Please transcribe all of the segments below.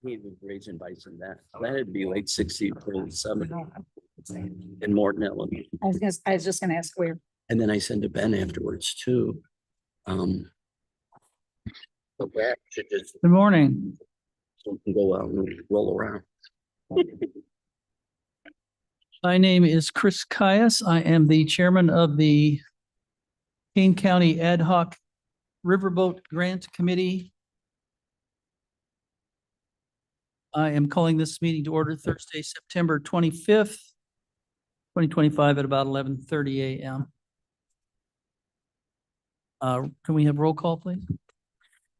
He was raising bison that'd be like 60 to 70 in Morton, Illinois. I was just gonna ask where. And then I sent to Ben afterwards too. The back should just Good morning. go out and roll around. My name is Chris Caius. I am the chairman of the Kane County Ad Hoc Riverboat Grant Committee. I am calling this meeting to order Thursday, September 25th, 2025 at about 11:30 a.m. Can we have roll call, please?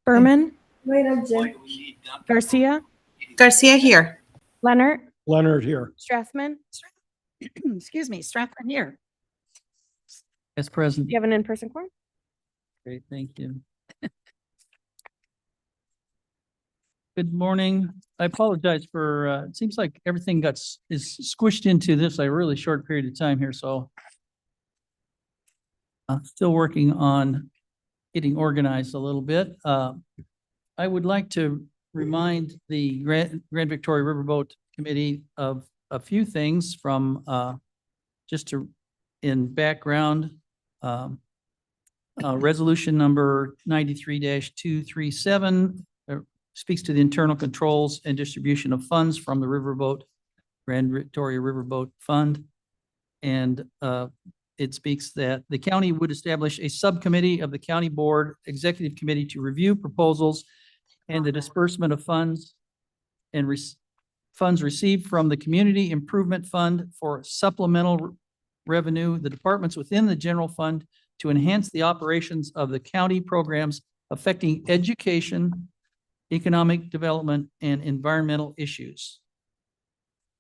Berman, Garcia, Garcia here. Leonard, Leonard here. Strathman. Excuse me, Strathman here. As present. You have an in-person quorum? Great, thank you. Good morning. I apologize for, it seems like everything is squished into this a really short period of time here, so I'm still working on getting organized a little bit. I would like to remind the Grand Victoria Riverboat Committee of a few things from in background. Resolution number 93-237 speaks to the internal controls and distribution of funds from the Grand Victoria Riverboat Fund. And it speaks that the county would establish a subcommittee of the county board executive committee to review proposals and the disbursement of funds and funds received from the Community Improvement Fund for supplemental revenue, the departments within the general fund to enhance the operations of the county programs affecting education, economic development, and environmental issues.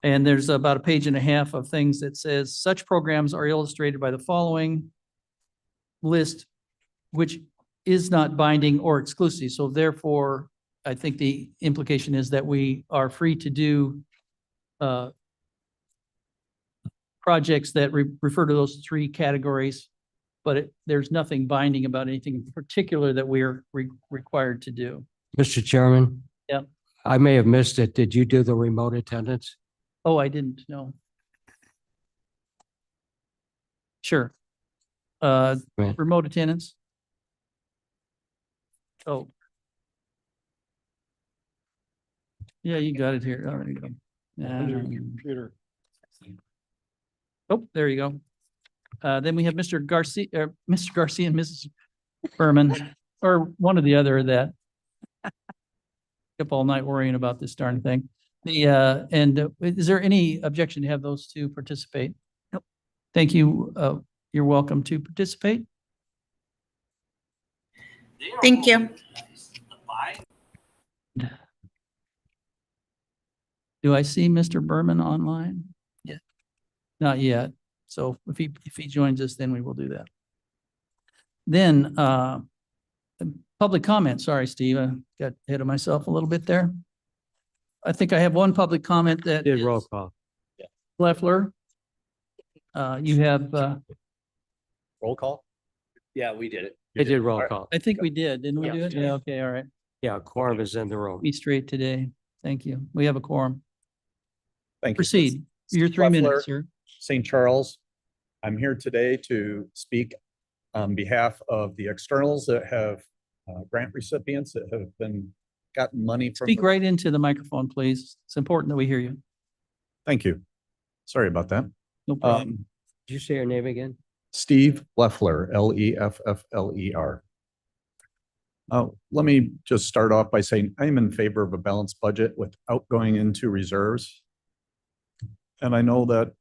And there's about a page and a half of things that says such programs are illustrated by the following list, which is not binding or exclusive. So therefore, I think the implication is that we are free to do projects that refer to those three categories, but there's nothing binding about anything in particular that we are required to do. Mr. Chairman? Yeah. I may have missed it. Did you do the remote attendance? Oh, I didn't know. Sure. Right. Remote attendance. Oh. Yeah, you got it here. Oh, there you go. Computer. Oh, there you go. Then we have Mr. Garcia and Mrs. Berman, or one or the other of that. Up all night worrying about this darn thing. Is there any objection to have those two participate? Nope. Thank you. You're welcome to participate. Thank you. Do I see Mr. Berman online? Yeah. Not yet. So if he joins us, then we will do that. Then public comment. Sorry, Steve, I got ahead of myself a little bit there. I think I have one public comment that Did is roll call. Leffler. You have, Roll call? Yeah, we did it. It did roll call. I think we did, didn't we do it? Yeah. Yeah, okay, all right. Yeah, quorum is in the room. Be straight today. Thank you. We have a quorum. Thank you. Proceed. Your 3 minutes, sir. St. Charles. I'm here today to speak on behalf of the externals that have grant recipients that have gotten money from. Speak right into the microphone, please. It's important that we hear you. Thank you. Sorry about that. No problem. Did you say your name again? Steve Leffler, Leffler. Let me just start off by saying I'm in favor of a balanced budget without going into reserves. And I know that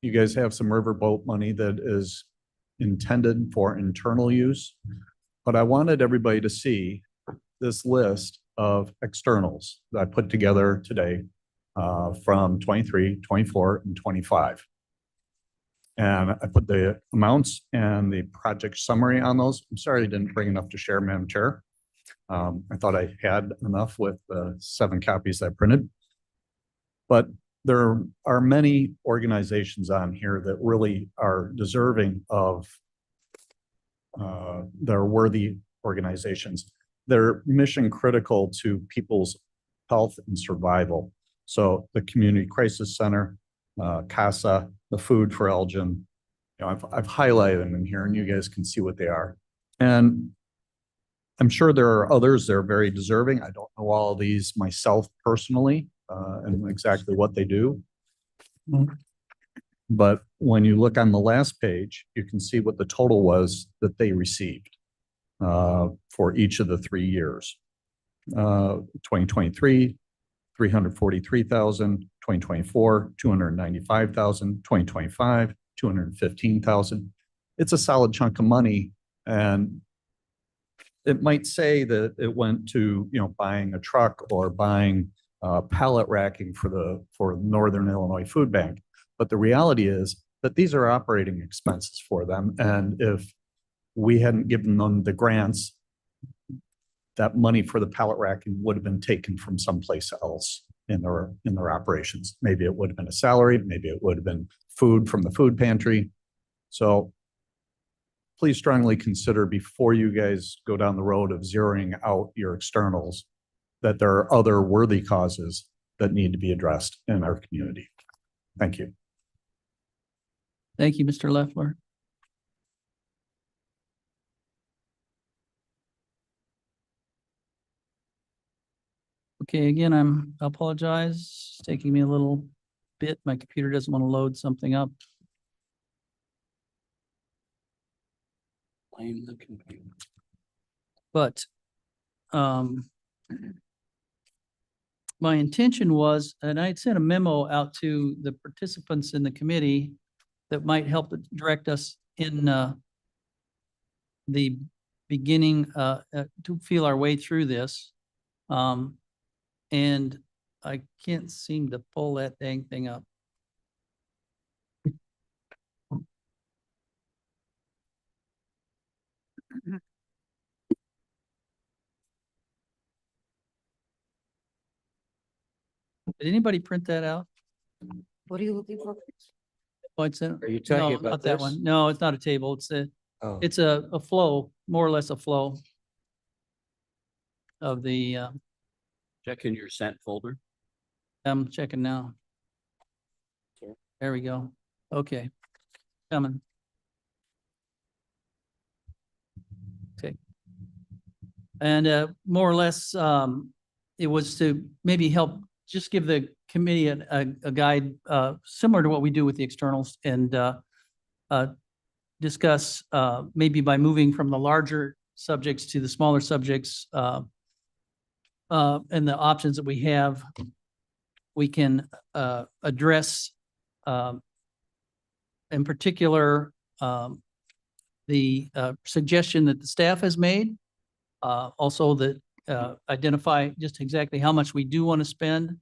you guys have some riverboat money that is intended for internal use, but I wanted everybody to see this list of externals that I put together today from 23, 24, and 25. And I put the amounts and the project summary on those. I'm sorry I didn't bring enough to share, Madam Chair. I thought I had enough with the 7 copies I printed. But there are many organizations on here that really are deserving of, they're worthy organizations. They're mission critical to people's health, and survival. So the Community Crisis Center, CASA, the food for Elgin, you know, I've highlighted them in here and you guys can see what they are. And I'm sure there are others that are very deserving. I don't know all of these myself personally, and exactly what they do. But when you look on the last page, you can see what the total was that they received for each of the 3 years. 2023, 343,000, 2024, 295,000, 2025, 215,000. It's a solid chunk of money, and it might say that it went to, you know, buying a truck or buying pallet racking for Northern Illinois Food Bank. But the reality is that these are operating expenses for them. And if we hadn't given them the grants, that money for the pallet racking would have been taken from someplace else in their operations. Maybe it would have been a salary, maybe it would have been food from the food pantry. So please strongly consider before you guys go down the road of zeroing out your externals, that there are other worthy causes that need to be addressed in our community. Thank you. Thank you, Mr. Leffler. Okay, again, I apologize. It's taking me a little bit. My computer doesn't want to load something up. Blame the computer. But my intention was, and I had sent a memo out to the participants in the committee that might help direct us in the beginning to feel our way through this. And I can't seem to pull that dang thing up. Did anybody print that out? What are you looking for? Oh, it's a, Are you no, talking not about that this? one. No, it's not a table. Oh, It's a flow, more or less a flow of the, Check in your sent folder. I'm checking now. Sure. There we go. Okay. Coming. Okay. And more or less, it was to maybe help just give the committee a guide similar to what we do with the externals and discuss maybe by moving from the larger subjects to the smaller subjects and the options that we have, we can address in particular the suggestion that the staff has made. Also that identify just exactly how much we do want to spend,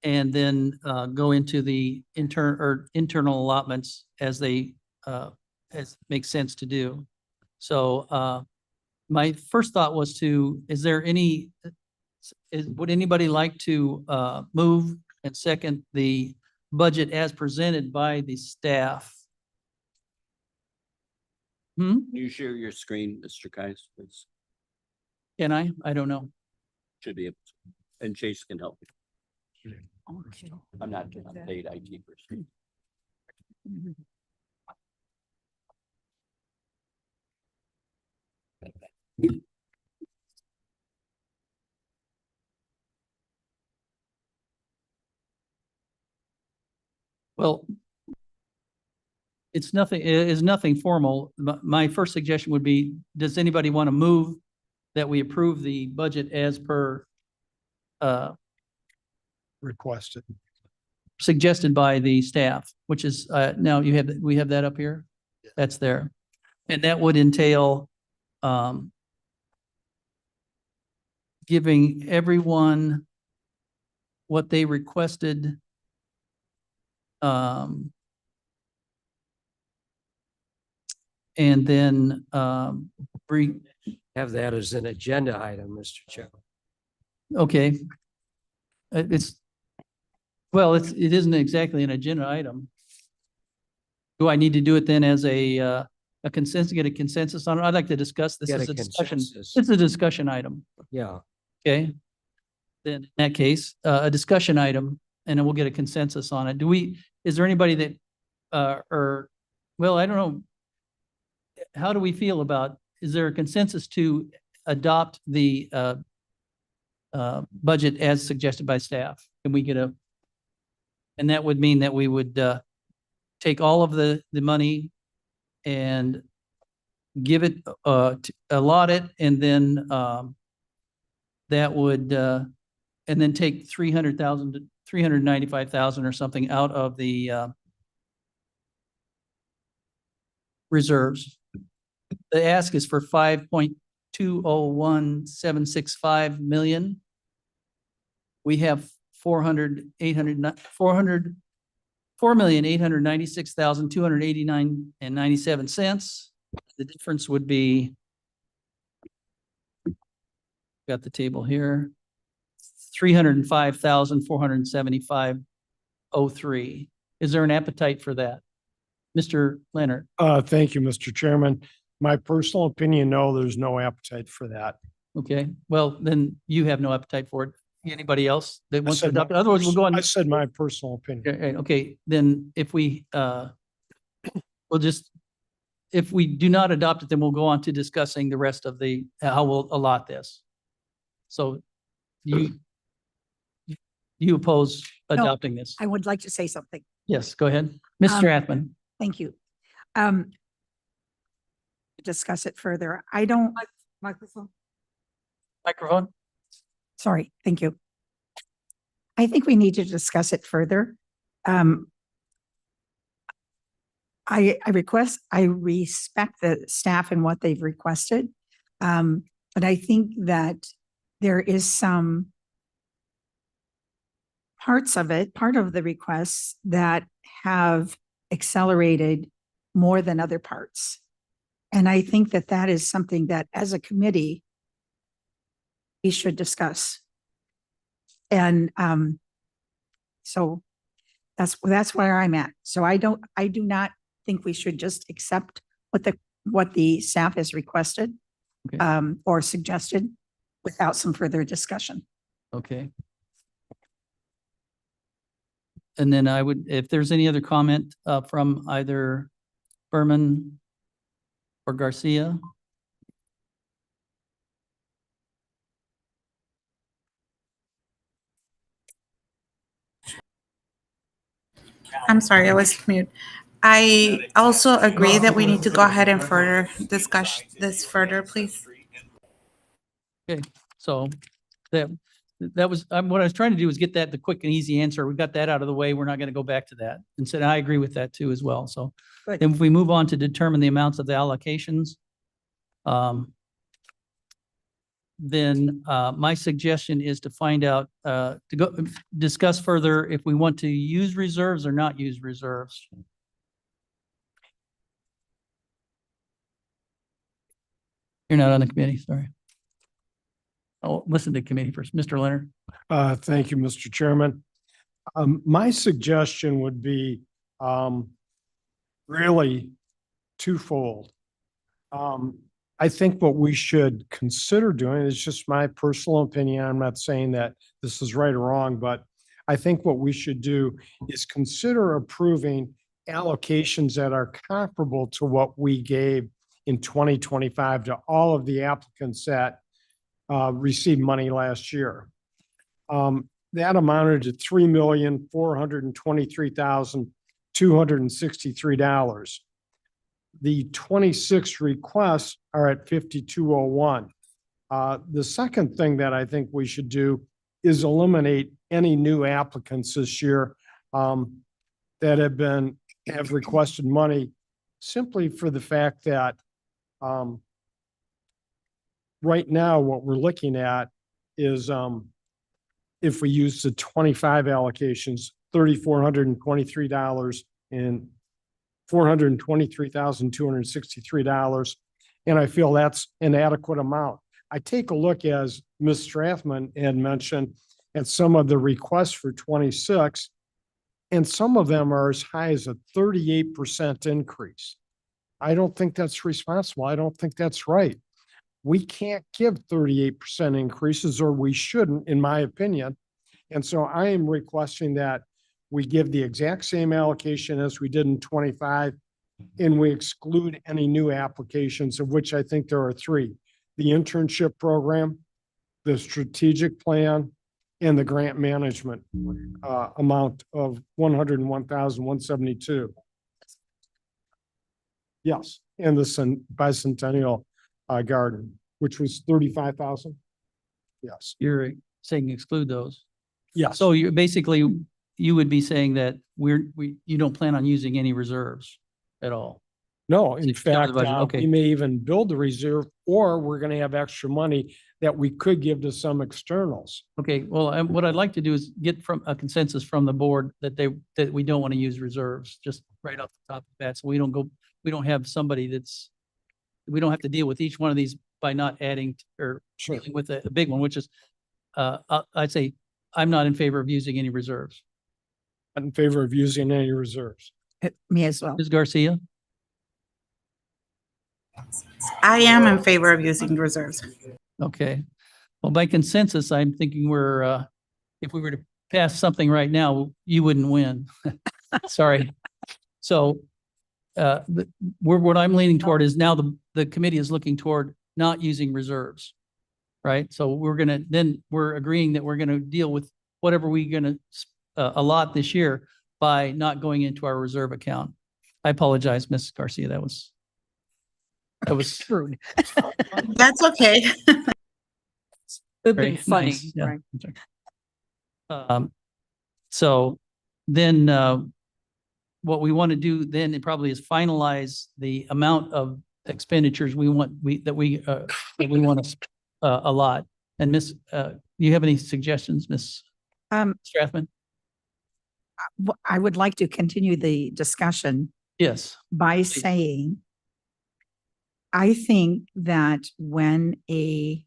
and then go into the internal allotments as they as makes sense to do. So my first thought was would anybody like to move and second the budget as presented by the staff? Can you share your screen, Mr. Kais, please? Can I? I don't know. Should be able to. And Chase can help you. Okay. I'm not a paid IT person. Well, it is nothing formal. My first suggestion would be, does anybody want to move that we approve the budget as per Requested. suggested by the staff, which is now we have that up here. That's there. And that would entail giving everyone what they requested. And then have that as an agenda item, Mr. Chairman. okay. It isn't exactly an agenda item. Do I need to do it then as a consensus, get a consensus on it? I'd like to discuss this Get as a a discussion. consensus. It's a discussion item. Yeah, Okay. then in that case, a discussion item, and then we'll get a consensus on it. Is there anybody that, well, I don't know. How do we feel about, is there a consensus to adopt the budget as suggested by staff? Can we get and that would mean that we would take all of the money and give it, allot it, and then that would, and then take 300,000 to 395,000 or something out of the reserves. The ask is for 5.201765 million. We have 4,896,289.97. The difference would be, got the table here, 305,475.03. Is there an appetite for that? Mr. Leonard? Thank you, Mr. Chairman. My personal opinion, no, there's no appetite for that. Okay, well, then you have no appetite for it. Anybody else that I wants to said my adopt it? Otherwise, we'll go on. I said my personal opinion. Okay, then if we, if we do not adopt it, then we'll go on to discussing the rest of how we'll allot this. So you oppose adopting this? I would like to say something. Yes, go ahead. Mr. Athman. Thank you. Discuss it further. I don't. Microphone. Microphone? Sorry, thank you. I think we need to discuss it further. I respect the staff and what they've requested. But I think that there is some parts of it, part of the requests that have accelerated more than other parts. And I think that that is something that as a committee, we should discuss. And so that's where I'm at. So I do not think we should just accept what the staff has requested or suggested without some further discussion. Okay. And then if there's any other comment from either Berman or Garcia. I'm sorry, I was mute. I also agree that we need to go ahead and further discuss this further, please. Okay, so that was, what I was trying to do was get the quick and easy answer. We got that out of the way. We're not going to go back to that. And said, I agree with that too as well. So Good. then if we move on to determine the amounts of the allocations, then my suggestion is to find out, to go discuss further if we want to use reserves or not use reserves. You're not on the committee, sorry. Oh, listen to the committee first. Mr. Leonard. Thank you, Mr. Chairman. My suggestion would be really twofold. I think what we should consider doing is just my personal opinion. I'm not saying that this is right or wrong, but I think what we should do is consider approving allocations that are comparable to what we gave in 2025 to all of the applicants that received money last year. That amounted to $3,423,263. The 26 requests are at 5201. The second thing that I think we should do is eliminate any new applicants this year that have requested money, simply for the fact that right now what we're looking at is if we use the 25 allocations, $3,423 and $423,263. And I feel that's an adequate amount. I take a look, as Ms. Strathman had mentioned, at some of the requests for 26, and some of them are as high as a 38% increase. I don't think that's responsible. I don't think that's right. we can't give 38% increases, or we shouldn't, in my opinion. And so I am requesting that we give the exact same allocation as we did in 25, and we exclude any new applications, of which I think there are 3. The internship program, the strategic plan, and the grant management amount of 101,172. Yes, and the bicentennial garden, which was 35,000. Yes, You're saying exclude those. yes. So you're basically, you would be saying that you don't plan on using any reserves at all. No, in It's still the fact, budget, okay. we may even build a reserve, or we're going to have extra money that we could give to some externals. Okay, well, what I'd like to do is get from a consensus from the board that we don't want to use reserves, just right off the top of that. So we don't have somebody we don't have to deal with each one of these by not adding or Sure. dealing with a big one, which is, I'd say, I'm not in favor of using any reserves. I'm in favor of using any reserves. Me as well. Ms. Garcia? I am in favor of using reserves. Okay. Well, by consensus, I'm thinking if we were to pass something right now, you wouldn't win. Sorry. So, what I'm leaning toward is now the committee is looking toward not using reserves. Right? So we're agreeing that we're gonna deal with whatever we're gonna allot this year by not going into our reserve account. I apologize, Ms. Garcia. That was Rude. That's okay. It'd very be funny, nice. Yeah. right? So then, what we want to do then probably is finalize the amount of expenditures we want to allot. And Miss, you have any suggestions, Miss Strathman? I would like to continue the discussion Yes. by saying, I think that when a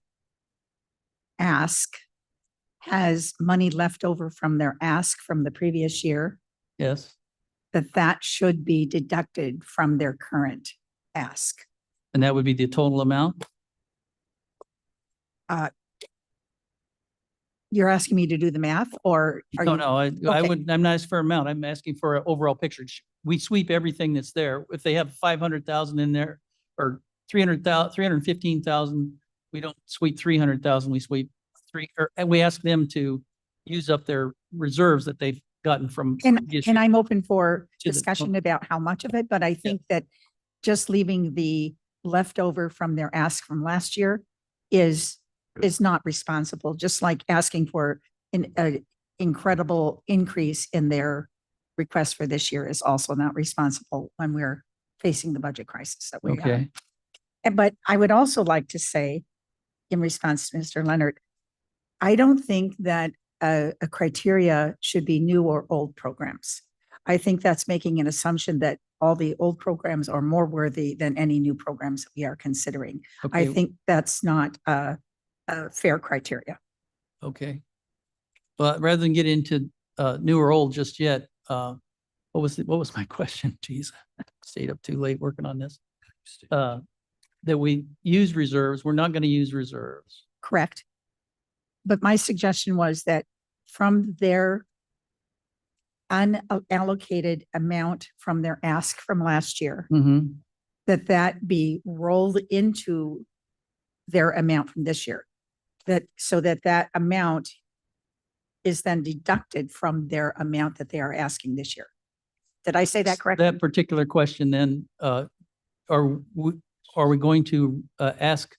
ask has money left over from their ask from the previous year, Yes. that should be deducted from their current ask. And that would be the total amount? You're asking me to do the math, or are No, you? no, I Okay. wouldn't, I'm not asking for amount. I'm asking for an overall picture. We sweep everything that's there. If they have 500,000 in there or 315,000, we don't sweep 300,000, we sweep and we ask them to use up their reserves that they've gotten from. previous And years. I'm open for To the- discussion about how much of it, but I think that just leaving the leftover from their ask from last year is not responsible, just like asking for an incredible increase in their request for this year is also not responsible when we're facing the budget crisis that we are. Okay, But I would also like to say, in response to Mr. Leonard, I don't think that a criteria should be new or old programs. I think that's making an assumption that all the old programs are more worthy than any new programs that we are considering. I okay, think that's not a fair criteria. okay. But rather than get into new or old just yet, what was my question? Jeez, stayed up too late working on this. That we use reserves. We're not going to use reserves. Correct. But my suggestion was that from their unallocated amount from their ask from last year, Mm-hmm. that be rolled into their amount from this year. So that amount is then deducted from their amount that they are asking this year. Did I say that correctly? That particular question then, are we going to ask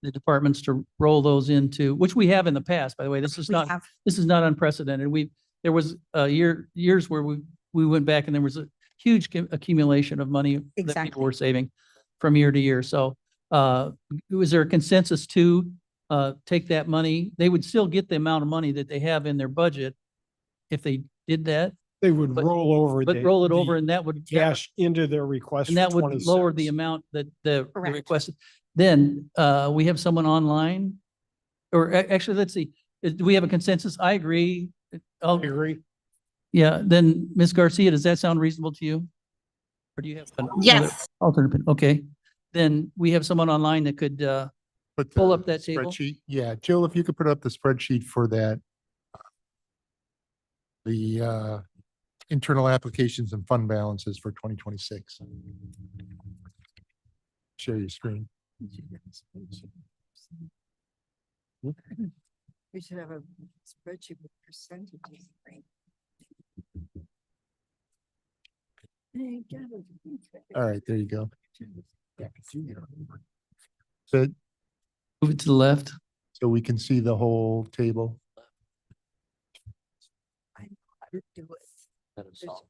the departments to roll those into, which we have in the past, by the way, this is We not have- unprecedented. There was years where we went back and there was a huge accumulation of money that people Exactly. were saving from year to year. So, was there a consensus to take that money? They would still get the amount of money that they have in their budget if they did that, They would But- roll over. but roll it over and that would Cash into their request. and for that would lower the 26. amount that the Correct. requested. Then, we have someone online, or actually, let's see, do we have a consensus? I agree. I agree. Yeah, then Ms. Garcia, does that sound reasonable to you? Or do you have another Yes. alternate? Okay, then we have someone online that could, put Pull the up that table. spreadsheet. Yeah, Jill, if you could put up the spreadsheet for that. The internal applications and fund balances for 2026. Share your screen. We should have a spreadsheet with percentages. All right, there you go. So, Move it to the left. so we can see the whole table. That is all.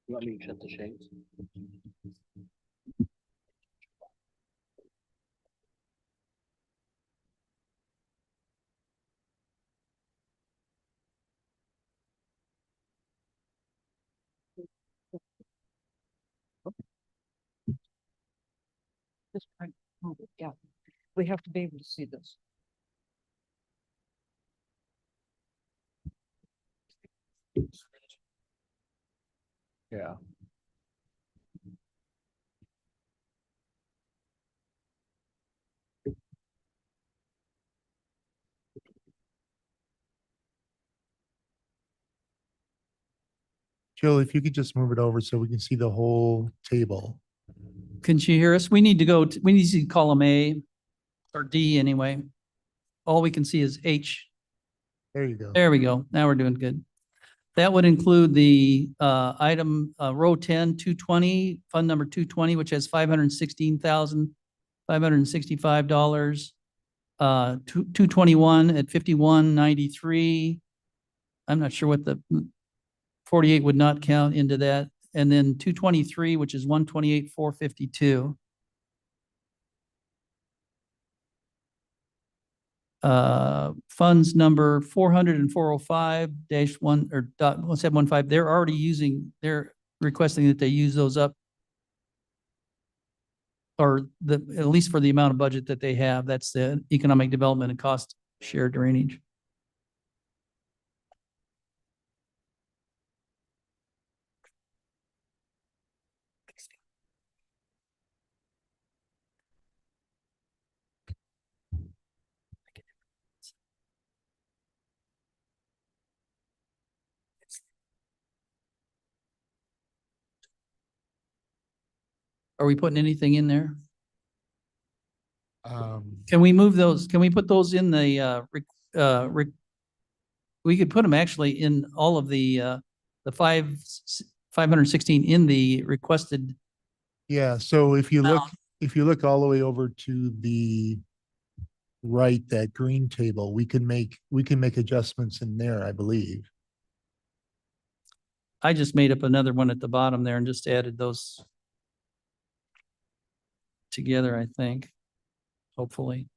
You want me to shut the shades? Just try to move it, yeah. We have to be able to see this. Yeah. Jill, if you could just move it over so we can see the whole table. Can you hear us? We need to go, we need to see column A or D anyway. All we can see is H. There you go. There we go. Now we're doing good. That would include the item row 10, 220, fund number 220, which has $516,565. 221 at 5193. I'm not sure what the 48 would not count into that. And then 223, which is 128,452. Funds number 400 and 405-1 or dot 1715, they're already using, they're requesting that they use those up. Or at least for the amount of budget that they have, that's the economic development and cost share drainage. Are we putting anything in there? Can we move those? Can we put those in the, we could put them actually in all of the 516 in the requested. Yeah, so if you look all the way over to the right, that green table, we can make adjustments in there, I believe. I just made up another one at the bottom there and just added those together, I think, hopefully.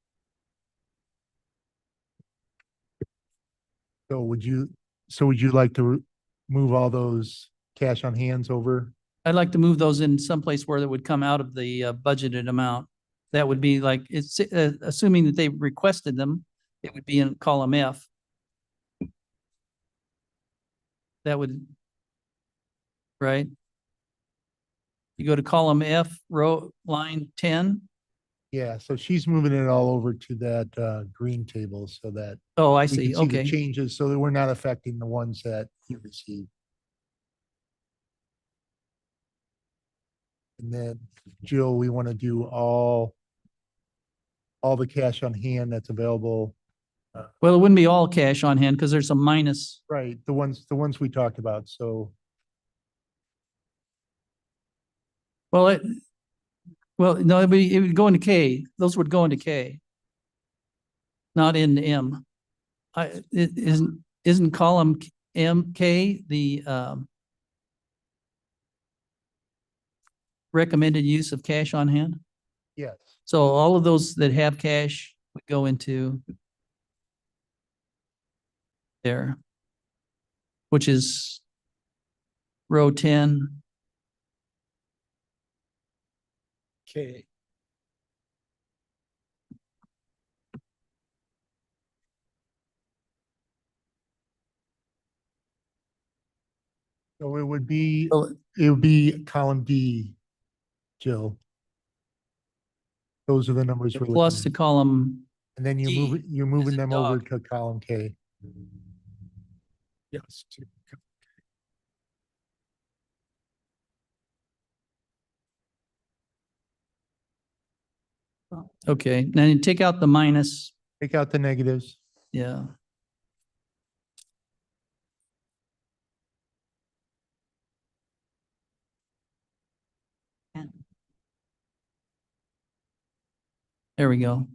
So would you like to move all those cash on hands over? I'd like to move those in someplace where that would come out of the budgeted amount. That would be like, it's assuming that they requested them, it would be in column F. That would, right? You go to column F, row line 10. Yeah, so she's moving it all over to that green table so that Oh, I we see. can see the Okay. changes so that we're not affecting the ones that you received. And then Jill, we want to do all the cash on hand that's available. Well, it wouldn't be all cash on hand because there's a minus. Right, the ones we talked about. So Well, no, it would go into K. Those would go into K. Not into M. Isn't column K the recommended use of cash on hand? Yes. So all of those that have cash would go into there, which is row 10. Okay. So it would be So column D, Jill. Those are the numbers we're plus looking the at. column, And then D you're moving in them over dog. to column K. Yes. okay, then you take out the minus, Take out the negatives. yeah. There we go.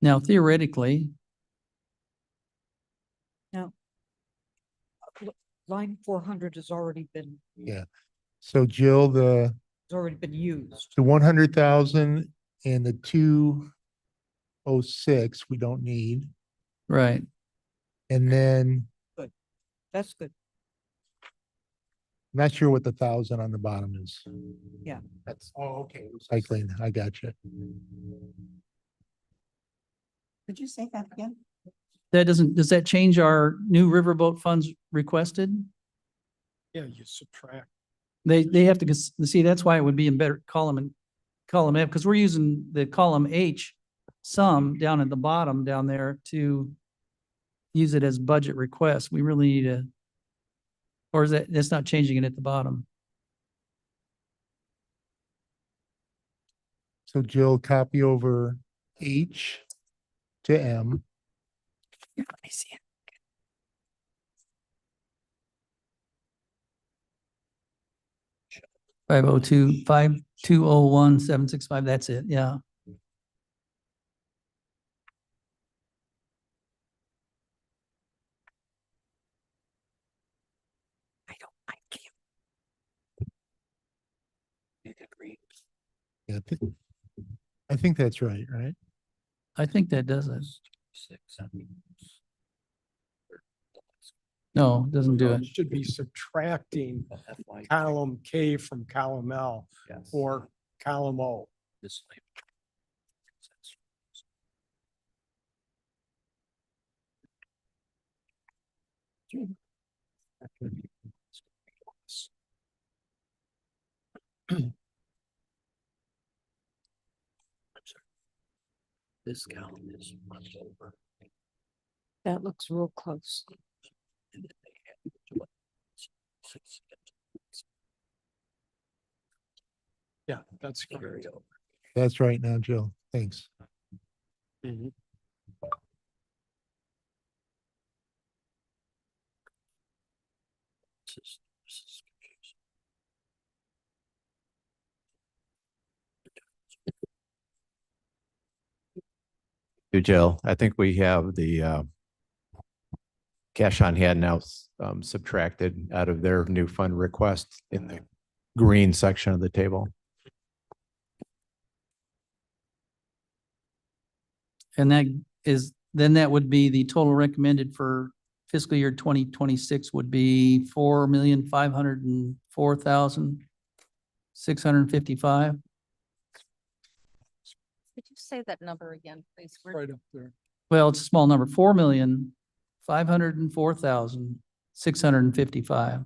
Now theoretically, Line 400 has already been, So Jill, the has already been used. 100,000 and the 206, we don't need. right, And then That's good. I'm not sure what the 1,000 on the bottom is. Yeah. That's, okay. Recycling, I got you. Could you say that again? that doesn't, does that change our new riverboat funds requested? Yeah, you subtract. They have to, see, that's why it would be in better column and column F, because we're using the column H sum down at the bottom down there to use it as budget request. We really need to, or is that's not changing it at the bottom? So Jill, copy over H to M. Let me see it. 502-5201-765, that's it, yeah. I can't. Yeah, I think that's right? I think that does it. No, doesn't do it. Should be subtracting column K from column L or column O. This column is much over. That looks real close. Yeah, that's correct. That's right now, Jill. Thanks. Mhm. You, Jill. I think we have the cash on hand now subtracted out of their new fund request in the green section of the table. And that is, then that would be the total recommended for fiscal year 2026 would be 4,504,655. Could you say that number again, please? Right up there. Well, it's a small number, 4,504,655.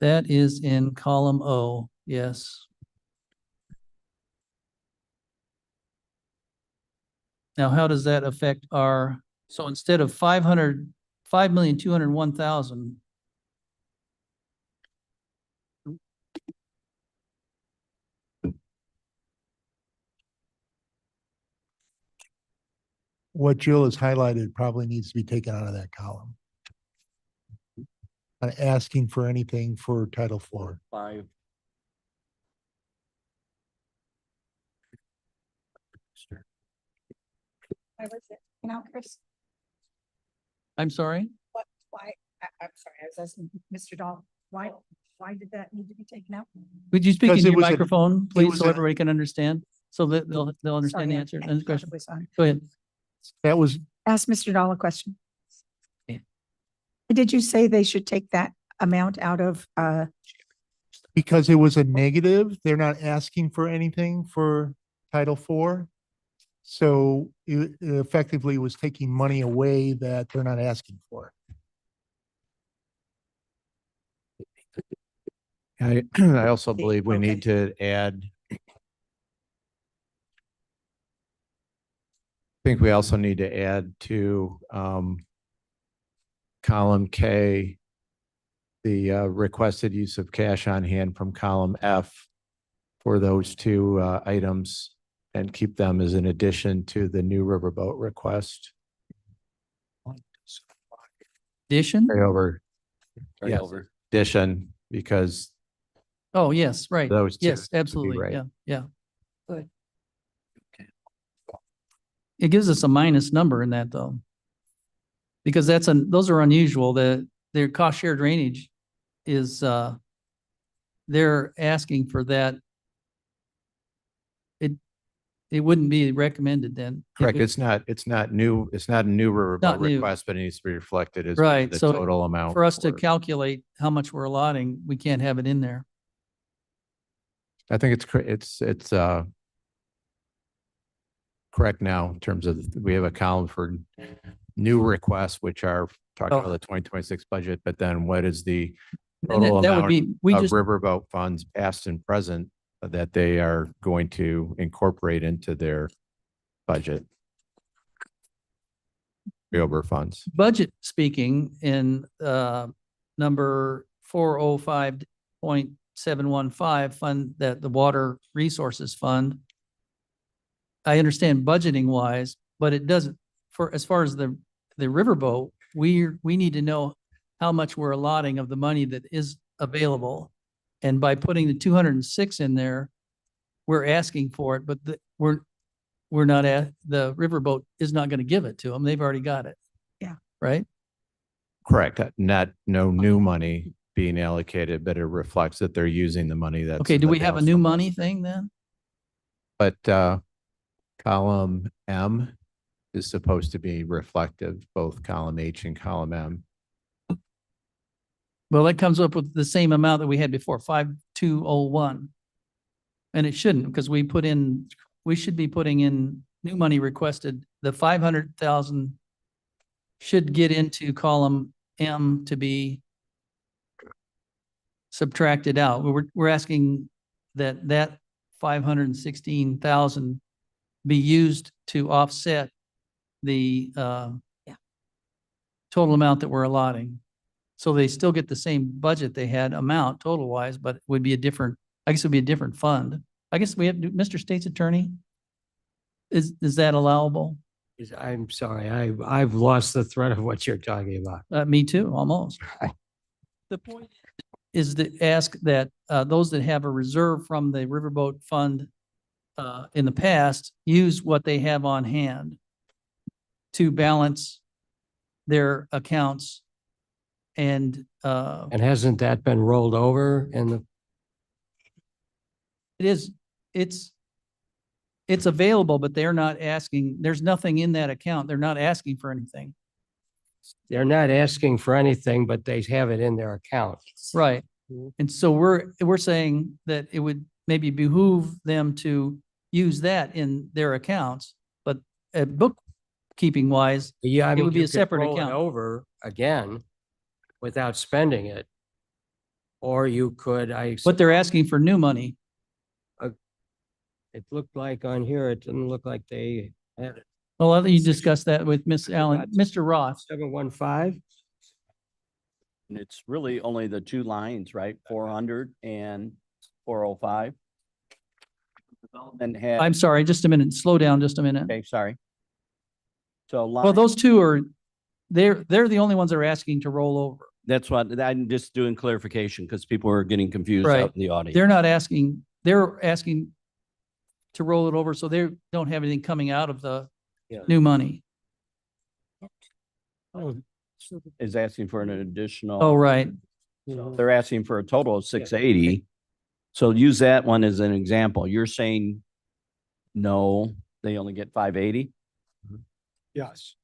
That is in column O, yes. Now, how does that affect our, so instead of 5,201,000, What Jill has highlighted probably needs to be taken out of that column. Not asking for anything for Title IV. 5. Why was it? You know, Chris? I'm sorry? Why, I'm sorry, I was asking Mr. Dahl, why did that need to be taken out? Would you speak Because into it your was a- microphone, please, was so a- everybody can understand? So that they'll understand the Sorry, answer. I And the thought question. it was on. Go ahead. That was, Ask Mr. Dahl a question. Yeah. Did you say they should take that amount out of, because it was a negative, they're not asking for anything for Title IV. So it effectively was taking money away that they're not asking for. I also The- believe we okay. need to add. I think we also need to add to column K, the requested use of cash on hand from column F for those two items and keep them as an addition to the new Riverboat request. Addition? Carry over, Carry yes, over. addition, because Oh, yes, right. those two Yes, would be absolutely. right. Yeah, yeah. Good. It gives us a minus number in that though. Because those are unusual. Their cost share drainage is, they're asking for that. It wouldn't be recommended then. It Correct. would- It's not new. It's not a new Riverboat Not new. request, but it needs to be reflected as Right, the so total amount. For us to calculate how much we're allotting, we can't have it in there. I think it's correct now in terms of, we have a column for new requests, which are talking about the 2026 budget, but then what is the And total that would amount be, we of just, Riverboat funds past and present that they are going to incorporate into their budget? Carryover funds. budget speaking in number 405.715 fund, that the Water Resources Fund. I understand budgeting wise, but it doesn't, for as far as the Riverboat, we need to know how much we're allotting of the money that is available. And by putting the 206 in there, we're asking for it, but we're not the Riverboat is not going to give it to them. They've already got it. Yeah. Right? Correct. No new money being allocated, but it reflects that they're using the money that's. Okay, do we have a new available. money thing then? But column M is supposed to be reflective, both column H and column M. Well, that comes up with the same amount that we had before, 5201. And it shouldn't, because we should be putting in new money requested. The 500,000 should get into column M to be subtracted out. We're asking that 516,000 be used to offset the total amount that we're allotting. So they still get the same budget they had amount total wise, but it would be a different, I guess it would be a different fund. I guess we have, Mr. State's Attorney, is that allowable? I'm sorry, I've lost the thread of what you're talking about. Me too, almost. The point is to ask that those that have a reserve from the Riverboat Fund in the past, use what they have on hand to balance their accounts. And hasn't that been rolled over in the? It's available, but they're not asking, there's nothing in that account. They're not asking for anything. They're not asking for anything, but they have it in their account. Right. And so we're saying that it would maybe behoove them to use that in their accounts, but bookkeeping wise, Yeah, I it mean, would be you a could separate roll it account. over again without spending it. Or you could, But they're asking for new money. it looked like on here, it didn't look like they had it. Well, I'll let you discuss that with Miss Allen, Mr. Roth. 715, And it's really only the two lines, right? 400 and 405. Development had, I'm sorry, just a minute. Slow down just a minute. okay, sorry. So Well, line, those two are, they're the only ones that are asking to roll over. that's what, I'm just doing clarification because people are getting confused Right. out in the audience. They're not asking, they're asking to roll it over so they don't have anything coming out of the Yeah. new money. Oh, is asking for an additional. Oh, right. They're asking for a total of 680. So use that one as an example. You're saying, no, they only get 580? Yes.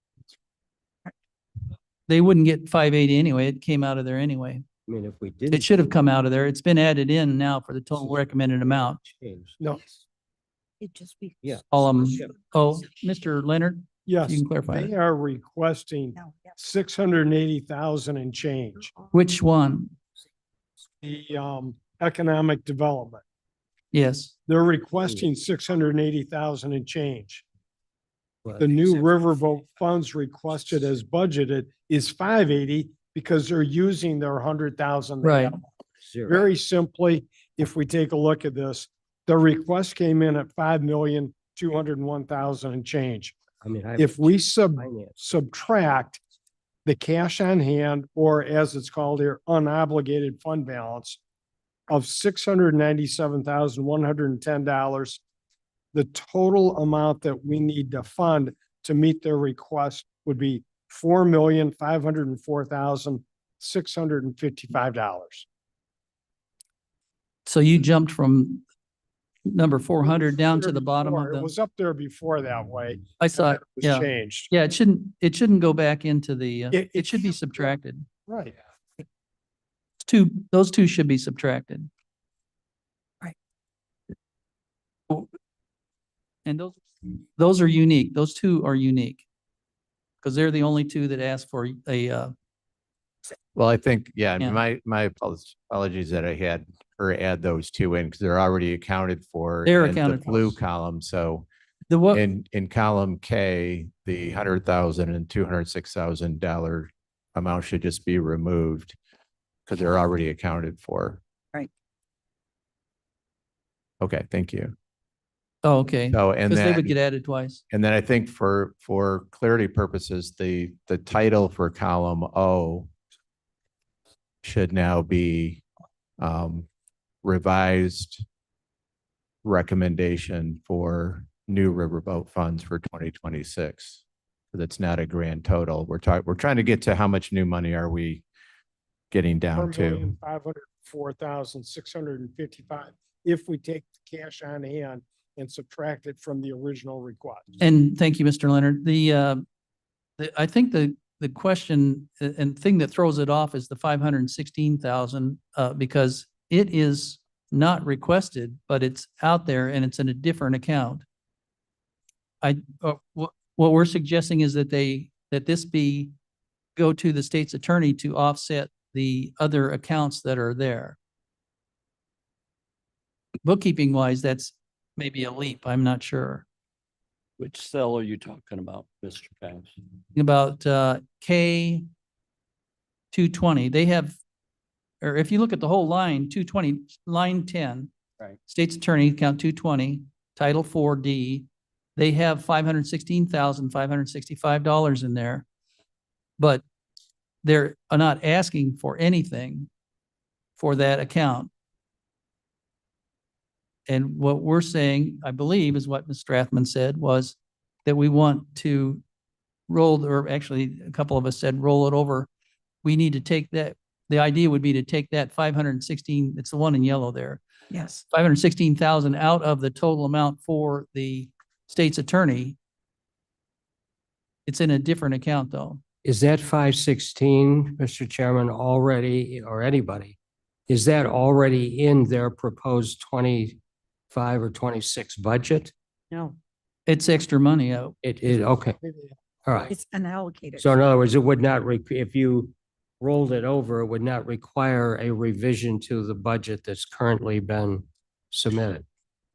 They wouldn't get 580 anyway. It came out of there anyway. I mean, if we didn't. It should have come out of there. It's been added in now for the total recommended amount. Change. No, It just be. Yeah. Mr. Leonard, yes, you can clarify they that. are requesting No, yeah. 680,000 and change. Which one? The economic development. Yes. They're requesting 680,000 and change. But- The new riverboat funds requested as budgeted is 580 because they're using their 100,000. they Right. have. Zero. Very simply, if we take a look at this, the request came in at 5,201,000 and change. I mean, I. If we Finance. subtract the cash on hand, or as it's called here, unobligated fund balance of $697,110, the total amount that we need to fund to meet their request would be $4,504,655. So you jumped from number 400 down to the bottom of It the, was up there before that way. I saw, and it. it was yeah. changed. Yeah, it shouldn't go back into the, It it should be can't. subtracted. Right. Those two should be subtracted. Right. And those are unique. Those two are unique. Because they're the only two that ask for Well, I think, yeah, Yeah. my apologies that I had her add those two in because they're already accounted for. They're in the accounted for. blue column. So the what, in column K, the $100,000 and $206,000 amount should just be removed because they're already accounted for. Right. Okay, thank you. oh, okay. So, and Because they would then, get added twice. and then I think for clarity purposes, the title for column O should now be revised recommendation for new riverboat funds for 2026. That's not a grand total. We're trying to get to how much new money are we getting down to? 4,504,655 if we take the cash on hand and subtract it from the original request. And thank you, Mr. Leonard. I think the question and thing that throws it off is the 516,000, because it is not requested, but it's out there and it's in a different account. What we're suggesting is that this go to the state's attorney to offset the other accounts that are there. Bookkeeping wise, that's maybe a leap. I'm not sure. Which cell are you talking about, Mr. Pass? About K 220, they have, or if you look at the whole line, 220, line 10. Right. State's Attorney, account 220, Title 4D, they have $516,565 in there. But they're not asking for anything for that account. And what we're saying, I believe, is what Ms. Strathman said, was that we want to roll, or actually a couple of us said, roll it over. We need to take that, the idea would be to take that 516, it's the one in yellow there, Yes. 516,000 out of the total amount for the state's attorney. It's in a different account though. Is that 516, Mr. Chairman, already, or anybody, is that already in their proposed 25 or 26 budget? No, It's extra money out. It is, okay, all right. It's unallocated. So in other words, it would not, if you rolled it over, it would not require a revision to the budget that's currently been submitted.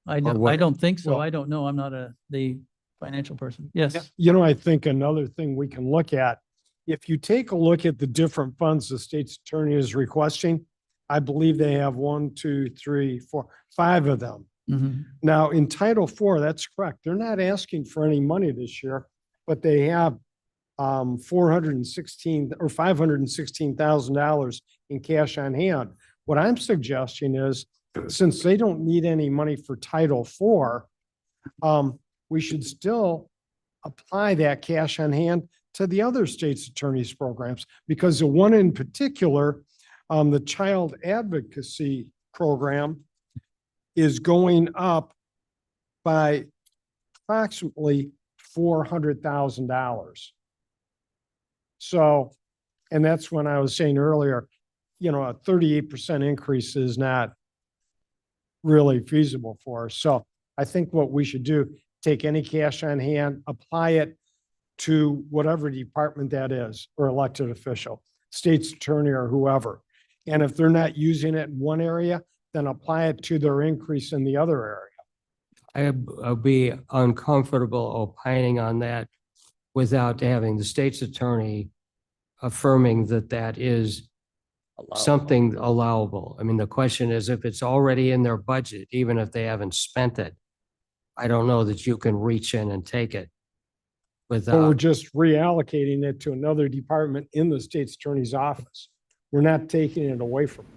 I what? don't think so. Well- I don't know. I'm not the financial person. Yes. You know, I think another thing we can look at, if you take a look at the different funds the state's attorney is requesting, I believe they have 1, 2, 3, 4, 5 of them. Mhm. Now, in Title IV, that's correct. They're not asking for any money this year, but they have $416 or $516,000 in cash on hand. What I'm suggesting is, since they don't need any money for Title IV, we should still apply that cash on hand to the other state's attorneys programs, because the one in particular, the child advocacy program is going up by approximately $400,000. So, and that's when I was saying earlier, you know, a 38% increase is not really feasible for us. So I think what we should do, take any cash on hand, apply it to whatever department that is, or elected official, state's attorney or whoever. And if they're not using it in one area, then apply it to their increase in the other area. I'd be uncomfortable opining on that without having the state's attorney affirming that that is something allowable. I mean, the question is if it's already in their budget, even if they haven't spent it, I don't know that you can reach in and take it But we're without. just reallocating it to another department in the state's attorney's office. We're not taking it away from them.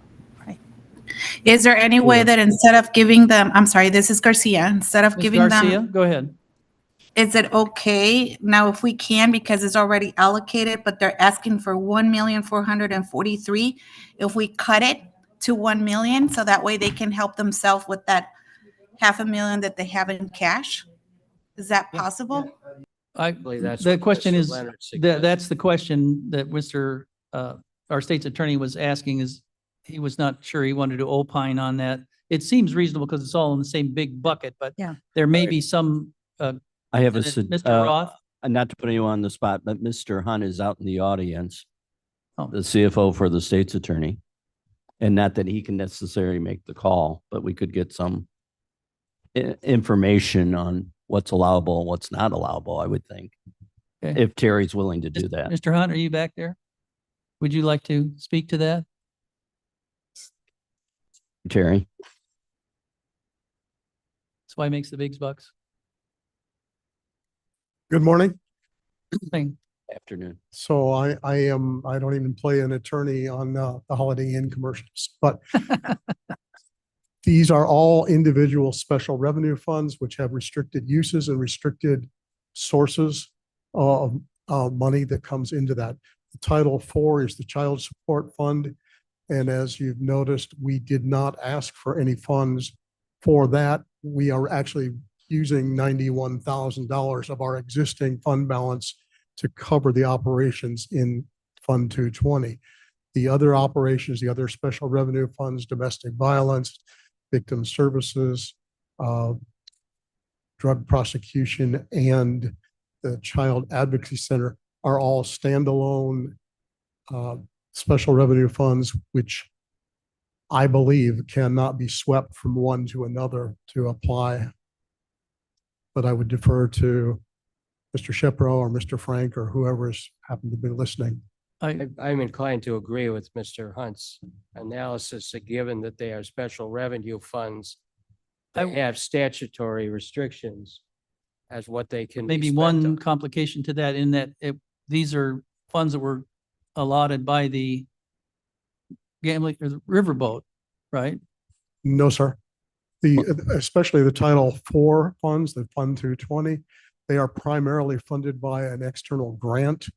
Is there any way that instead of giving them, I'm sorry, this is Garcia, instead of Ms. giving Garcia, them, go ahead. is it okay now if we can, because it's already allocated, but they're asking for 1,443,000, if we cut it to 1 million, so that way they can help themselves with that $500,000 that they have in cash? Is that possible? That's The what question Mr. is, Leonard suggested. that's the question that Mr., our state's attorney was asking is, he was not sure he wanted to opine on that. It seems reasonable because it's all in the same big bucket, but Yeah. there may be some, I have a, Mr. Roth. not to put you on the spot, but Mr. Hunt is out in the audience, Oh. the CFO for the state's attorney. And not that he can necessarily make the call, but we could get some information on what's allowable and what's not allowable, I would think, Okay. if Terry's willing to do that. Mr. Hunt, are you back there? Would you like to speak to that? Terry, That's why he makes the big bucks. Good morning. Thing. afternoon. So I don't even play an attorney on the Holiday Inn commercials, but these are all individual special revenue funds which have restricted uses and restricted sources of money that comes into that. The Title IV is the Child Support Fund. And as you've noticed, we did not ask for any funds for that. We are actually using $91,000 of our existing fund balance to cover the operations in Fund 220. The other operations, the other special revenue funds, domestic violence, victim services, drug prosecution, and the Child Advocacy Center are all standalone special revenue funds, which I believe cannot be swept from one to another to apply. But I would defer to Mr. Shepro or Mr. Frank or whoever is happened to be listening. I'm inclined to agree with Mr. Hunt's analysis, that given that they are special revenue funds, they have statutory restrictions as what they can be Maybe spent one on. complication to that in that these are funds that were allotted by the gambling or the Riverboat, right? No, sir. Especially the Title IV funds, the Fund 220, they are primarily funded by an external grant.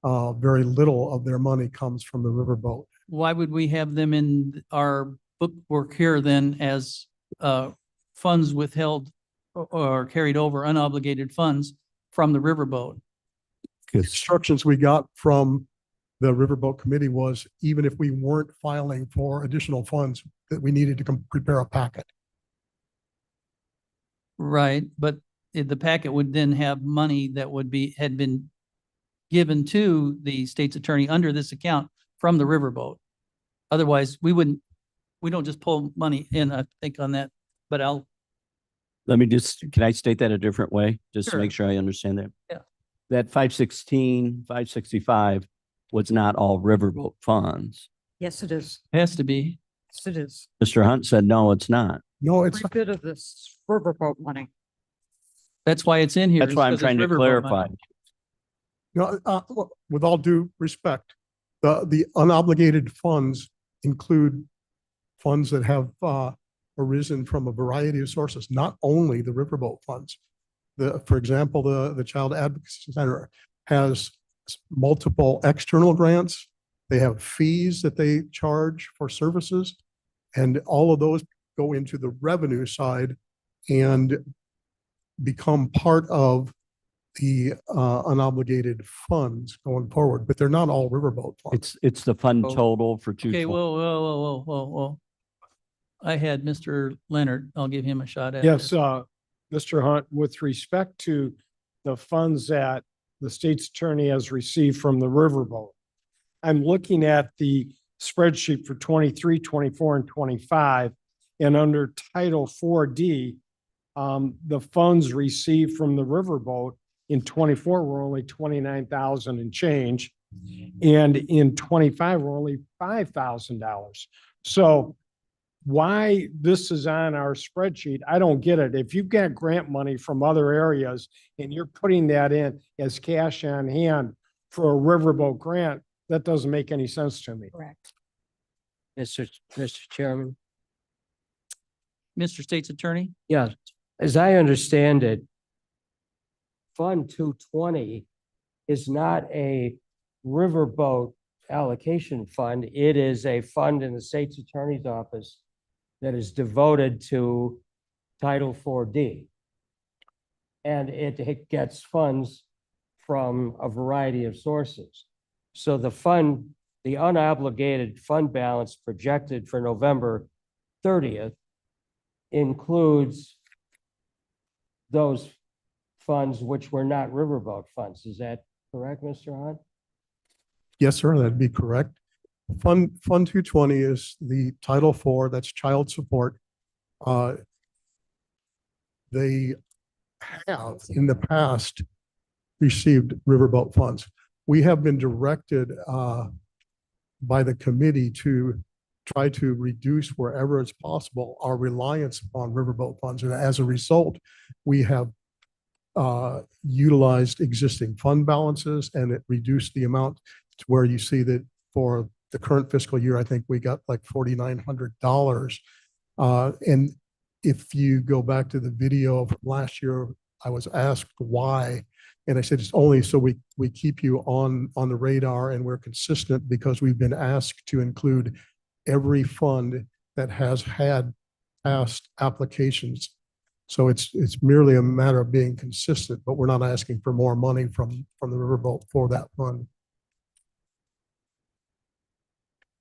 Very little of their money comes from the Riverboat. Why would we have them in our bookwork here then as funds withheld or carried over unobligated funds from the Riverboat? Instructions we got from the Riverboat Committee was even if we weren't filing for additional funds, that we needed to prepare a packet. Right, but the packet would then have money that had been given to the state's attorney under this account from the Riverboat. Otherwise, we don't just pull money in, I think, on that, but Can I state that a different way, just to Sure. make sure I understand that? Yeah. That 516, 565 was not all Riverboat funds. Yes, it is. has to be. Yes, it is. Mr. Hunt said, no, it's not. No, it's Every bit of this riverboat money. That's why it's in here. That's is why I'm 'cause it's trying to Riverboat clarify. money. no, with all due respect, the unobligated funds include funds that have arisen from a variety of sources, not only the Riverboat funds. For example, the Child Advocacy Center has multiple external grants. They have fees that they charge for services. And all of those go into the revenue side and become part of the unobligated funds going forward, but they're not all Riverboat funds. It's the fund Oh. total for two. Okay, whoa. I had Mr. Leonard. I'll give him a shot at Yes, this. Mr. Hunt, with respect to the funds that the state's attorney has received from the Riverboat, I'm looking at the spreadsheet for 23, 24, and 25, and under Title 4D, the funds received from the Riverboat in 24 were only 29,000 and change, and in 25 were only $5,000. So why this is on our spreadsheet, I don't get it. If you've got grant money from other areas and you're putting that in as cash on hand for a Riverboat grant, that doesn't make any sense to me. Correct. Mr. Chairman? Mr. State's Attorney? Yeah, as I understand it, Fund 220 is not a Riverboat allocation fund. It is a fund in the state's attorney's office that is devoted to Title 4D. And it gets funds from a variety of sources. So the fund, the unobligated fund balance projected for November 30th includes those funds which were not Riverboat funds. Is that correct, Mr. Hunt? Yes, sir, that'd be correct. Fund 220 is the Title IV, that's child support. They have in the past received Riverboat funds. We have been directed by the committee to try to reduce wherever it's possible our reliance upon Riverboat funds. And as a result, we have utilized existing fund balances, and it reduced the amount to where you see that for the current fiscal year, I think we got like $4,900. And if you go back to the video from last year, I was asked why. And I said, it's only so we keep you on the radar, and we're consistent because we've been asked to include every fund that has had past applications. So it's merely a matter of being consistent, but we're not asking for more money from the Riverboat for that fund.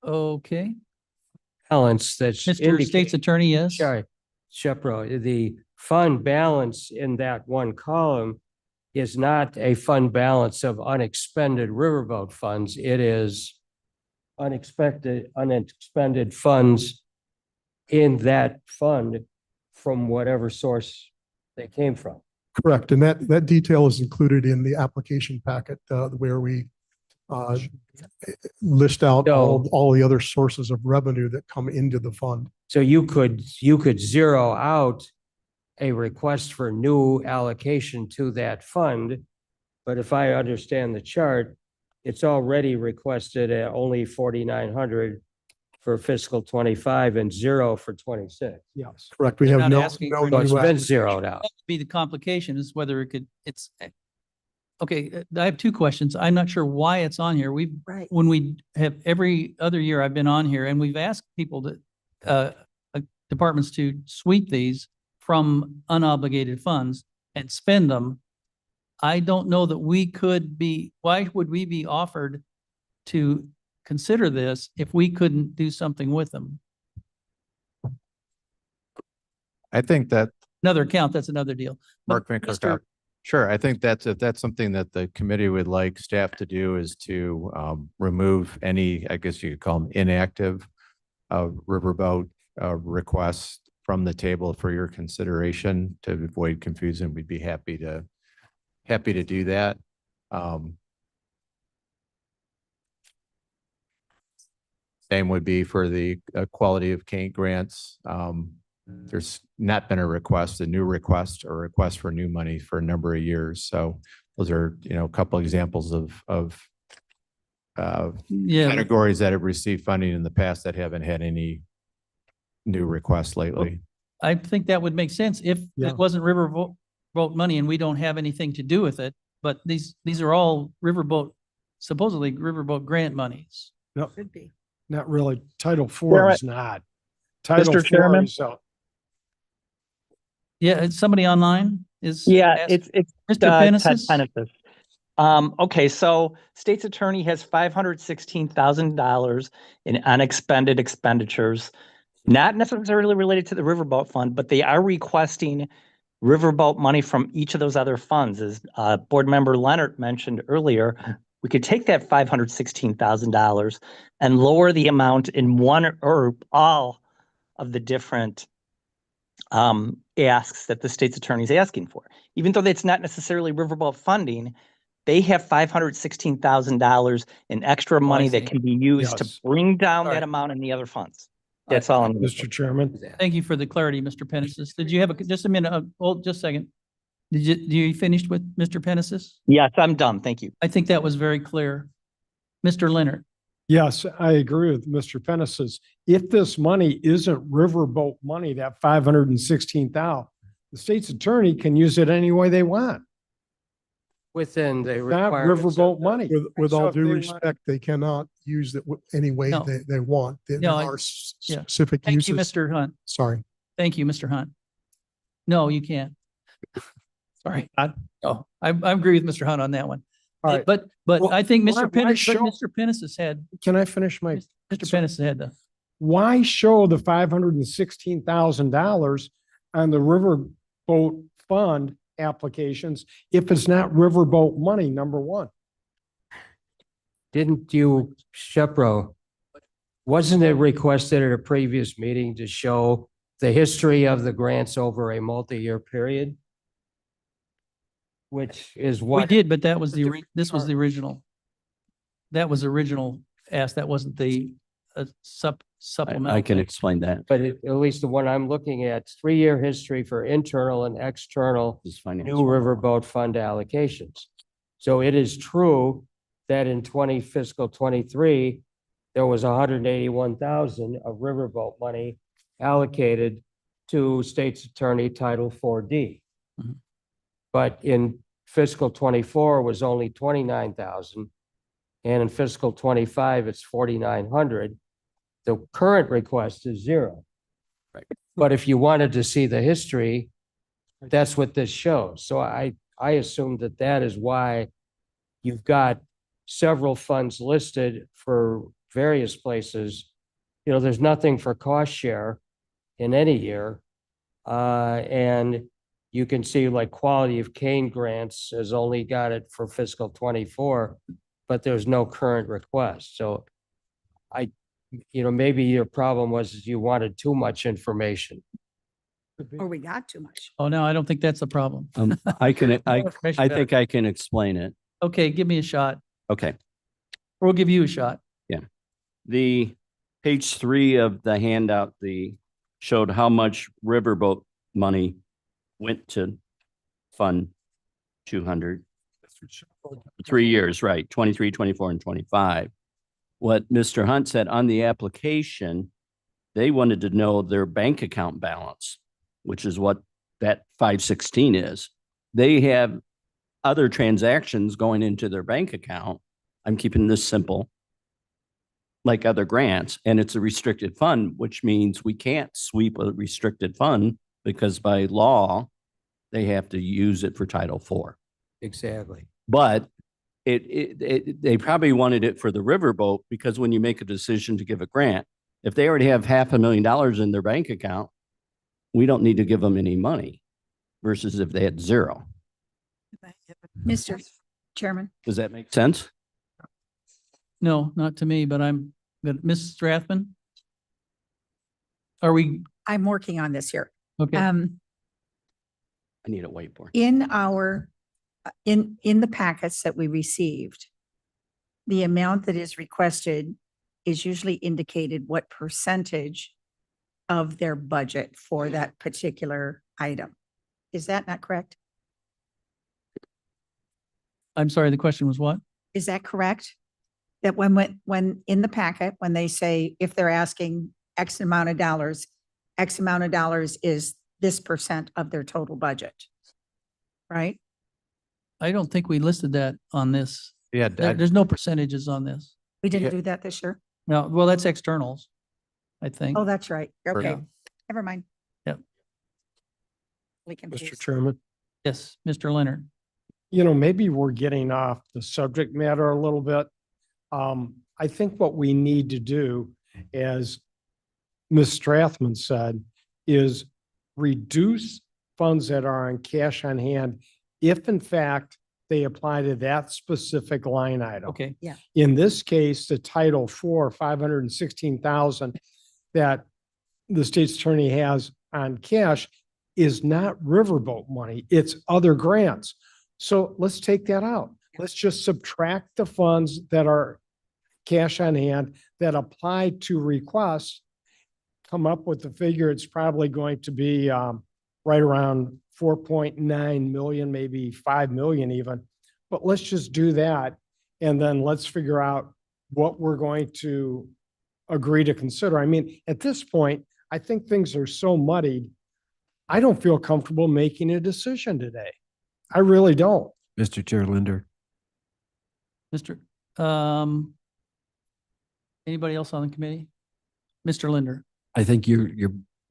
Okay. Balance that's Mr. State's Attorney, yes? Sorry, Shepro, the fund balance in that one column is not a fund balance of unexpended Riverboat funds. It is unexpended funds in that fund from whatever source they came from. Correct. And that detail is included in the application packet where we list out all the other sources of revenue that come into the fund. So you could zero out a request for new allocation to that fund. But if I understand the chart, it's already requested at only 4,900 for fiscal 25 and 0 for 26. Yes. Correct. We They're have not no asking no for So it's new been application. zeroed out. That would be the complication is whether it could, okay, I have two questions. I'm not sure why it's on here. Right. When we have every other year I've been on here and we've asked people to, departments to sweep these from unobligated funds and spend them. I don't know that we could be, why would we be offered to consider this if we couldn't do something with them? I think that Another account, that's another deal. Mark But Finker, Mr. sure. I think if that's something that the committee would like staff to do is to remove any, I guess you could call them inactive Riverboat requests from the table for your consideration to avoid confusion. We'd be happy to do that. Same would be for the quality of Kent grants. There's not been a new request or request for new money for a number of years. So those are, a couple examples of Yeah, categories that have received funding in the past that haven't had any new requests lately. I think that would make sense if Yeah. it wasn't Riverboat money and we don't have anything to do with it. But these are all Riverboat supposedly Riverboat grant monies. No, Could be. not really. Title IV Chairman- is not. Title Mr. IV Chairman? is, Yeah, it's somebody online is. Yeah, asking- it's Mr. Ted Pennises? Pennises. Okay, so state's attorney has $516,000 in unexpended expenditures, not necessarily related to the Riverboat Fund, but they are requesting Riverboat money from each of those other funds. As Board Member Leonard mentioned earlier, we could take that $516,000 and lower the amount in one or all of the different asks that the state's attorney is asking for. Even though that's not necessarily Riverboat funding, they have $516,000 in extra money see. that can be used to Yes. bring down Sorry. that amount in the other funds. That's all I'm. Mr. Chairman. Thank you for the clarity, Mr. Pennises. Did you have just a minute? Hold just a second. You finished with Mr. Pennises? Yes, I'm done. Thank you. I think that was very clear. Mr. Leonard, Yes, I agree with Mr. Pennis's. If this money isn't Riverboat money, that 516,000, the state's attorney can use it any way they want. Within the Not requirements. of Riverboat the- money. With So all if due they want- respect, they cannot use it any way No. they want. There No, are yeah. specific thank you, uses. Mr. Hunt. Sorry. Thank you, Mr. Hunt. No, you can't. Sorry. No, I agree with Mr. Hunt on that one. All right. But Well, I think why- Mr. why Pennis, show- Mr. Pennis had, Can I finish my? Mr. Pennis had the, Why show the $516,000 on the Riverboat Fund applications if it's not Riverboat money, number one? Didn't you, Shepro, wasn't it requested at a previous meeting to show the history of the grants over a multi-year period? Which is we what, did, but that was this was the original. That was original ask. That wasn't the supplemental. I can thing. explain that. but at least the one I'm looking at, 3-year history for internal and external This new financial. Riverboat Fund allocations. So it is true that in fiscal 23, there was 181,000 of Riverboat money allocated to State's Attorney Title 4D. Mhm. But in fiscal 24 was only 29,000. And in fiscal 25, it's 4,900. The current request is 0. Right. But if you wanted to see the history, that's what this shows. So I assume that that is why you've got several funds listed for various places. You know, there's nothing for cost share in any year. And you can see like Quality of Cane grants has only got it for fiscal 24, but there's no current request. So maybe your problem was you wanted too much information. Or we got too much. Oh, no, I don't think that's the problem. I can, I Information better. think I can explain it. Okay, give me a shot. Okay. We'll give you a shot. The page 3 of the handout, showed how much Riverboat money went to Fund 200. 3 years, right? 23, 24, and 25. What Mr. Hunt said on the application, they wanted to know their bank account balance, which is what that 516 is. They have other transactions going into their bank account. I'm keeping this simple, like other grants, and it's a restricted fund, which means we can't sweep a restricted fund because by law, they have to use it for Title IV. Exactly. But they probably wanted it for the Riverboat because when you make a decision to give a grant, if they already have $500,000 in their bank account, we don't need to give them any money versus if they had 0. Mr. Chairman, Does that make sense? No, not to me, but I'm good. Ms. Strathman? Are we, I'm working on this here. okay, I need a whiteboard. In our, in the packets that we received, the amount that is requested is usually indicated what percentage of their budget for that particular item. Is that not correct? I'm sorry, the question was what? Is that correct? That when in the packet, when they say, if they're asking X amount of dollars is this % of their total budget, right? I don't think we listed that on this. Yeah, There's no percentages on this. We didn't Yeah. do that this year? No, well, that's externals, I think. Oh, that's right. Okay, Yeah. never mind. Yep. Really Mr. confused. Chairman, Yes, Mr. Leonard. maybe we're getting off the subject matter a little bit. I think what we need to do, as Ms. Strathman said, is reduce funds that are on cash on hand if in fact they apply to that specific line item. Okay, In this case, the Title IV, 516,000 that the state's attorney has on cash is not Riverboat money, it's other grants. So let's take that out. Let's just subtract the funds that are cash on hand that apply to requests, come up with the figure. It's probably going to be right around 4.9 million, maybe 5 million even. But let's just do that. And then let's figure out what we're going to agree to consider. I mean, at this point, I think things are so muddied. I don't feel comfortable making a decision today. I really don't. Mr. Chair Linder. Mr. Anybody else on the committee? Mr. Linder. I think your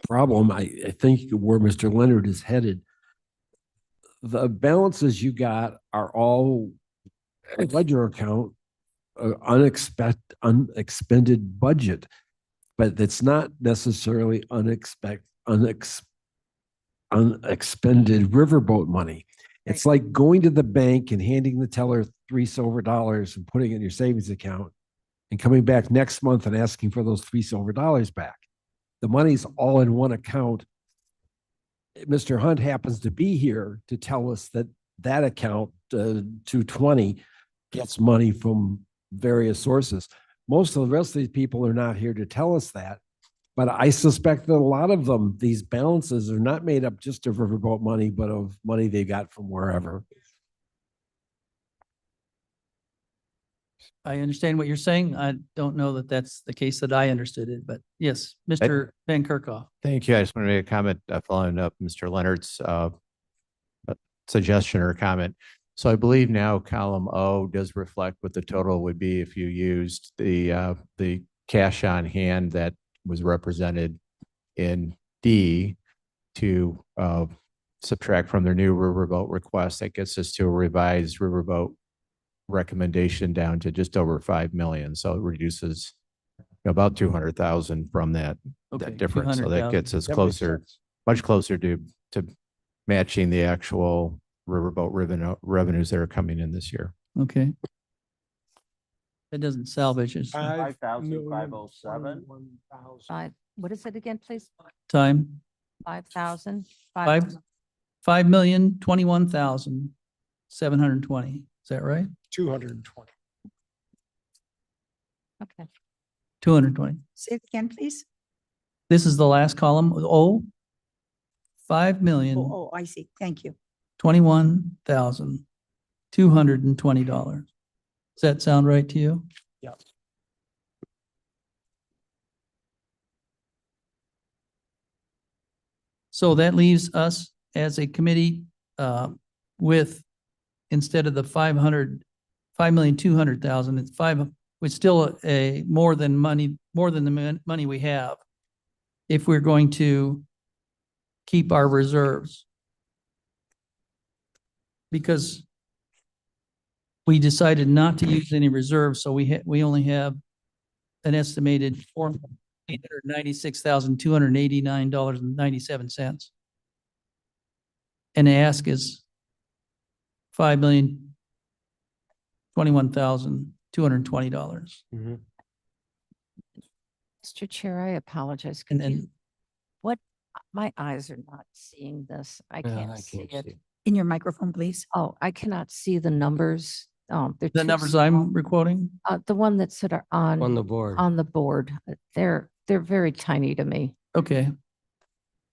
problem, I think where Mr. Leonard is headed, the balances you got are all ledger account, unexpended budget, but it's not necessarily unexpended riverboat money. It's like going to the bank and handing the teller $3 silver and putting it in your savings account and coming back next month and asking for those $3 silver back. The money's all in one account. Mr. Hunt happens to be here to tell us that that account, 220, gets money from various sources. Most of the rest of these people are not here to tell us that. But I suspect that a lot of them, these balances are not made up just of Riverboat money, but of money they got from wherever. I understand what you're saying. I don't know that that's the case that I understood it, but yes, Mr. Van Kerkhoff. Thank you. I just want to make a comment following up Mr. Leonard's suggestion or comment. So I believe now column O does reflect what the total would be if you used the cash on hand that was represented in D to subtract from their new Riverboat request. That gets us to a revised Riverboat recommendation down to just over 5 million. So it reduces about 200,000 from that difference. So that 200,000. gets us That makes closer, sense. much closer to matching the actual Riverboat revenues that are coming in this year. Okay. That doesn't salvage his 5,507. What is it again, please? time. 5,000? 5,021,720. Is that right? 220. Okay. 220. Say it again, please. This is the last column, O. 5,021,220. Oh, I see. Thank you. $220. Does that sound right to you? Yes. So that leaves us as a committee with, instead of the 5,200,000, it's still more than the money we have if we're going to keep our reserves. Because we decided not to use any reserves, so we only have an estimated $896,289.97. And the ask is $5,021,220. Mr. Chair, I apologize. And Could you, then, my eyes are not seeing this. I can't see it. In your microphone, please. Oh, I cannot see the numbers. They're the too numbers small. I'm quoting, The one that's that are On the board. on the board, they're very tiny to me. okay.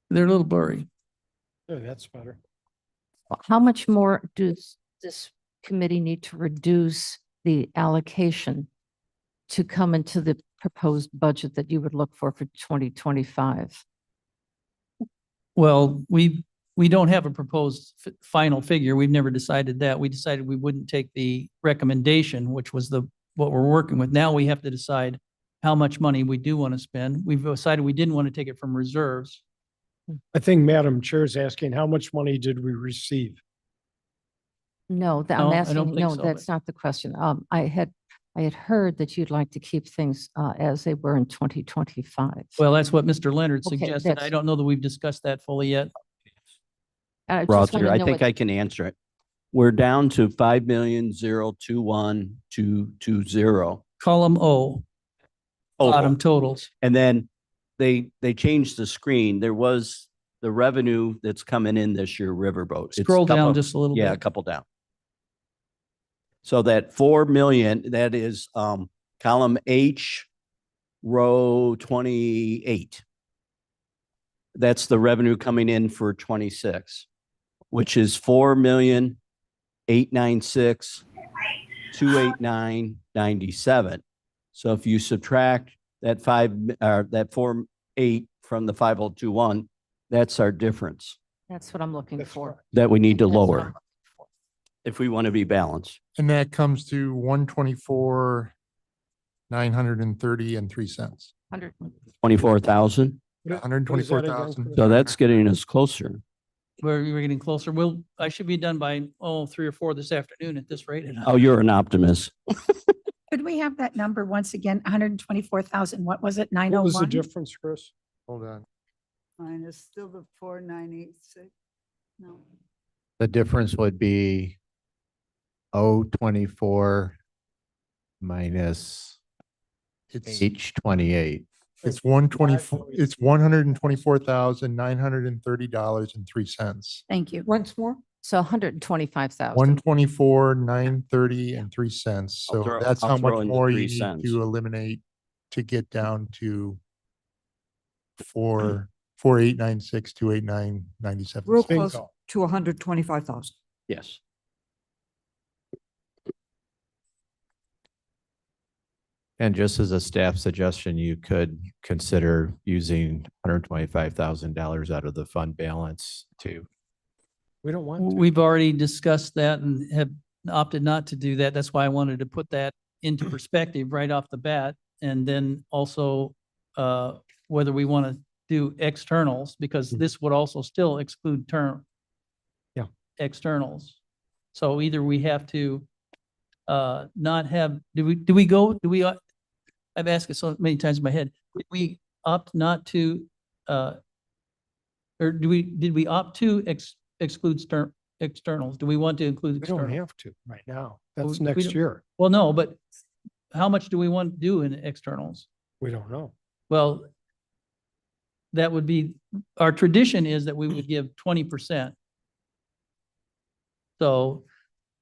They're a little blurry. Oh, that's better. How much more does this committee need to reduce the allocation to come into the proposed budget that you would look for 2025? Well, we don't have a proposed final figure. We've never decided that. We decided we wouldn't take the recommendation, which was what we're working with. Now we have to decide how much money we do want to spend. We've decided we didn't want to take it from reserves. I think Madam Chair is asking, how much money did we receive? No, No, I'm I don't asking, think no, so, that's but- not the question. I had heard that you'd like to keep things as they were in 2025. Well, that's what Mr. Leonard Okay, suggested. I that's- don't know that we've discussed that fully yet. I just Rother, wanna I know think what- I can answer it. We're down to 5,021,220. Column O, bottom totals. And then they changed the screen. There was the revenue that's coming in this year, Riverboat. It's Scroll down couple- just a little Yeah, a bit. couple down. So that 4 million, that is column H, row 28. That's the revenue coming in for 26, which is 4,896,289.97. So if you subtract that 4.8 from the 5,021, that's our difference That's what I'm looking for. that we need to That's what I'm lower looking for. if we want to be balanced. And that comes to 124,930.03. 100. 24,000. What is that again, 124,000. Chris? So that's getting us closer. We're getting closer. I should be done by, 3 or 4 this afternoon at this rate. Oh, you're an optimist. Could we have that number once again? 124,000, what was it? What was the 901? difference, Chris? Hold on. Mine is still the 4986. No. The difference would be 024 minus It's, H28. it's 124, it's $124,930.03. Thank you. Once more? So 125,000. 124,930.03. I'll So throw- that's I'll how throw much in the more 3 you need cents. to eliminate to get down to 4,896,289.97. Real close Bingo. to 125,000. Yes. And just as a staff suggestion, you could consider using $125,000 out of the fund balance to We don't want to. We've already discussed that and have opted not to do that. That's why I wanted to put that into perspective right off the bat. And then also whether we want to do externals, because this would also still exclude Yeah. externals. So either we have to not have, I've asked it so many times in my head, did we opt not to, or did we opt to exclude externals? Do we want to include We don't externals? have to right now. Well, That's we next don't- year. Well, no, but how much do we want to do in externals? We don't know. Well, that would be, our tradition is that we would give 20%. So,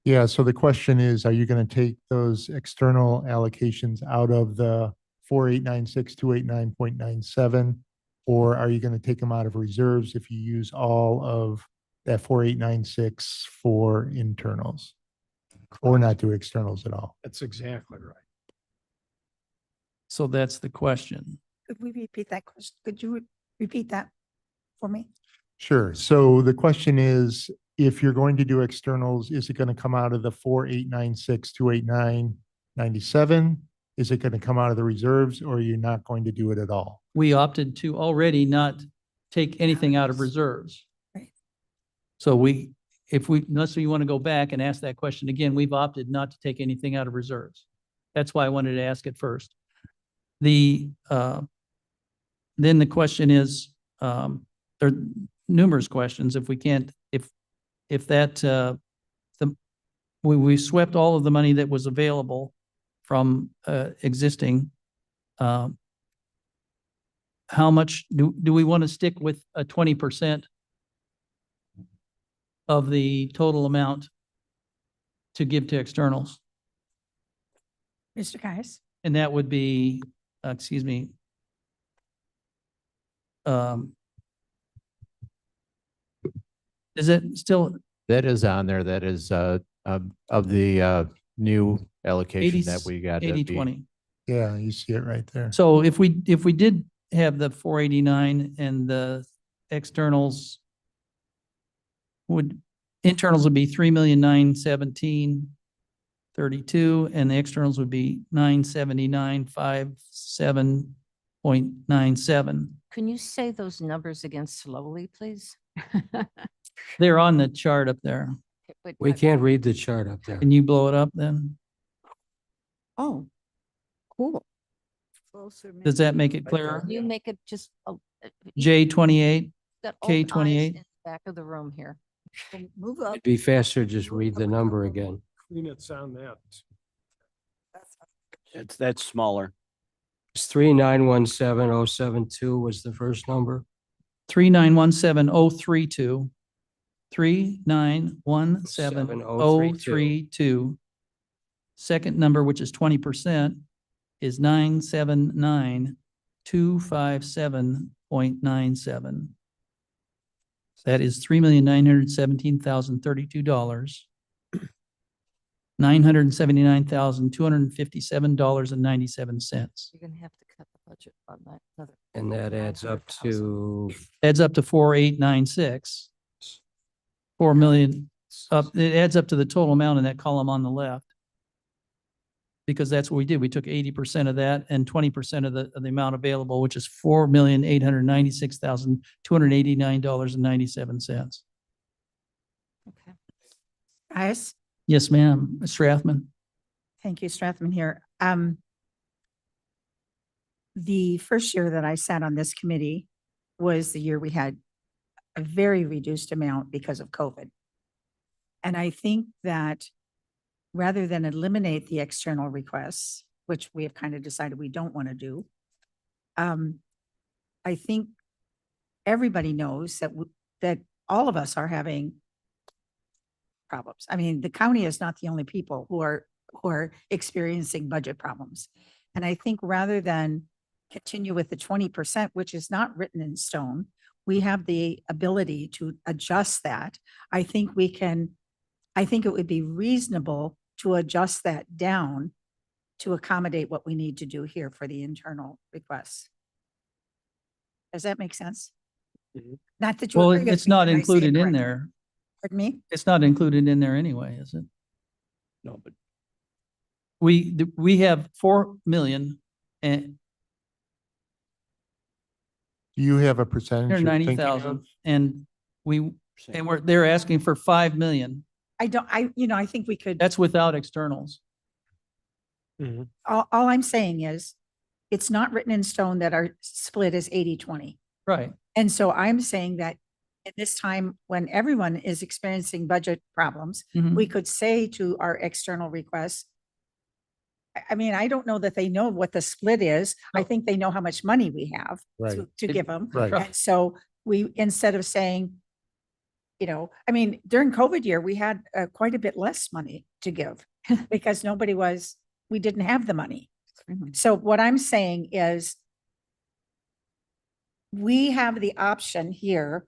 Yeah, so the question is, are you going to take those external allocations out of the 4,896,289.97? Or are you going to take them out of reserves if you use all of that 4,896 for internals? Or not do externals at all? That's exactly right. so that's the question. Could we repeat that question? Could you repeat that for me? Sure. So the question is, if you're going to do externals, is it going to come out of the 4,896,289.97? Is it going to come out of the reserves, or are you not going to do it at all? We opted to already not take anything out of reserves. Right. So unless you want to go back and ask that question again, we've opted not to take anything out of reserves. That's why I wanted to ask it first. Then the question is, there are numerous questions. If we can't, if that, we swept all of the money that was available from existing, how much do we want to stick with a 20% of the total amount to give to externals? Mr. Caius? And that would be, excuse me. Is it still That is on there. That is of the new allocation that we got. that'd 80, be- 20? Yeah, you see it right there. So if we did have the 489 and the externals internals would be 3,917,32, and the externals would be 979,57.97. Can you say those numbers again slowly, please? They're on the chart up there. But We can't read the chart up there. Can you blow it up then? Oh, cool. Does that make it clearer? Can you make it just J28, got old eyes K28. in the back of the room here. Move up. It'd be faster, just read the number again. Clean it sound that. That's smaller. It's 3917072 was the first number. 3917032. 3917032. Second number, which is 20%, is 979,257.97. That is $3,917,032. $979,257.97. You're gonna have to cut the budget on that other. And that adds up to, Adds up to 4,896. 4 million, it adds up to the total amount in that column on the left. Because that's what we did. We took 80% of that and 20% of the amount available, which is $4,896,289.97. Okay. Guys, Yes, ma'am. Ms. Strathman. thank you, Strathman here. The first year that I sat on this committee was the year we had a very reduced amount because of COVID. And I think that rather than eliminate the external requests, which we have kind of decided we don't want to do, I think everybody knows that, that all of us are having problems. I mean, the county is not the only people who are experiencing budget problems. And I think rather than continue with the 20%, which is not written in stone, we have the ability to adjust that. I think it would be reasonable to adjust that down to accommodate what we need to do here for the internal requests. Does that make sense? Not that you. Well, agree with it's me not when I say it included in correctly. there. Pardon me? It's not included in there anyway, is it? No, but We have 4 million and Do you have a percentage you're thinking 90,000 of? and they're asking for 5 million. I think we could, That's without externals. all I'm saying is, it's not written in stone that our split is 80-20. Right. And so I'm saying that at this time, when everyone is experiencing budget problems, Mhm. we could say to our external requests, I mean, I don't know that they know what the split is. I No. think they know how much money we have Right. to give them. Right. And so we, instead of saying, I mean, during COVID year, we had quite a bit less money to give because we didn't have the money. So what I'm saying is we have the option here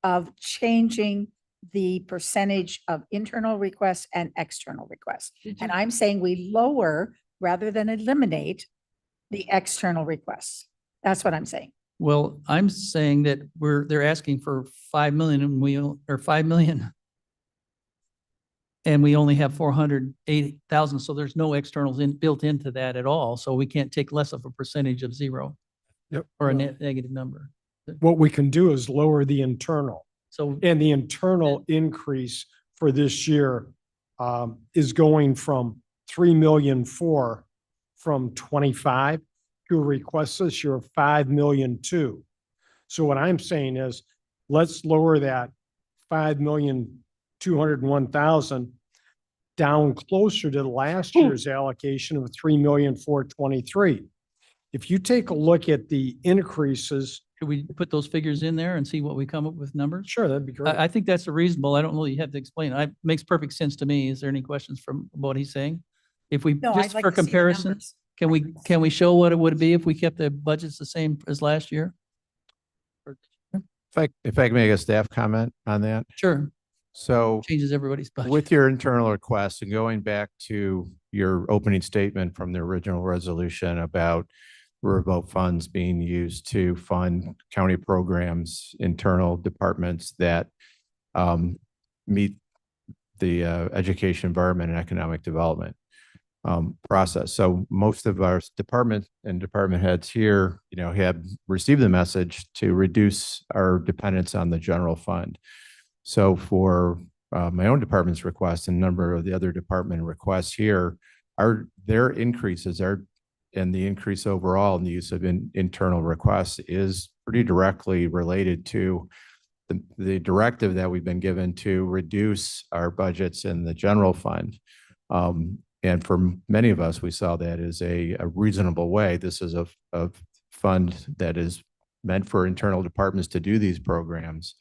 of changing the percentage of internal requests and external requests. And I'm saying we lower rather than eliminate the external requests. That's what I'm saying. Well, I'm saying that they're asking for 5 million or 5 million. And we only have 480,000, so there's no externals built into that at all. So we can't take less of a percentage of zero. Yep. Or a negative number. What we can do is lower the internal. So And the internal increase for this year is going from 3,000,004 from 25 to a request this year of 5,000,002. So what I'm saying is, let's lower that 5,201,000 down closer to last year's allocation of 3,423,000. If you take a look at the increases. could we put those figures in there and see what we come up with numbers? Sure, that'd be great. I think that's a reasonable. I don't know. You have to explain. It makes perfect sense to me. Is there any questions from what he's saying? If we, No, I'd just like for to see the comparison, numbers. can we show what it would be if we kept the budgets the same as last year? If I can make a staff comment on that. Sure. So Changes everybody's budget. with your internal requests and going back to your opening statement from the original resolution about Riverboat funds being used to fund county programs, internal departments that meet the education, environment, and economic development process. So most of our department and department heads here, have received the message to reduce our dependence on the general fund. So for my own department's request and a number of the other department requests here, their increases are, and the increase overall in the use of internal requests is pretty directly related to the directive that we've been given to reduce our budgets in the general fund. And for many of us, we saw that as a reasonable way. This is a fund that is meant for internal departments to do these programs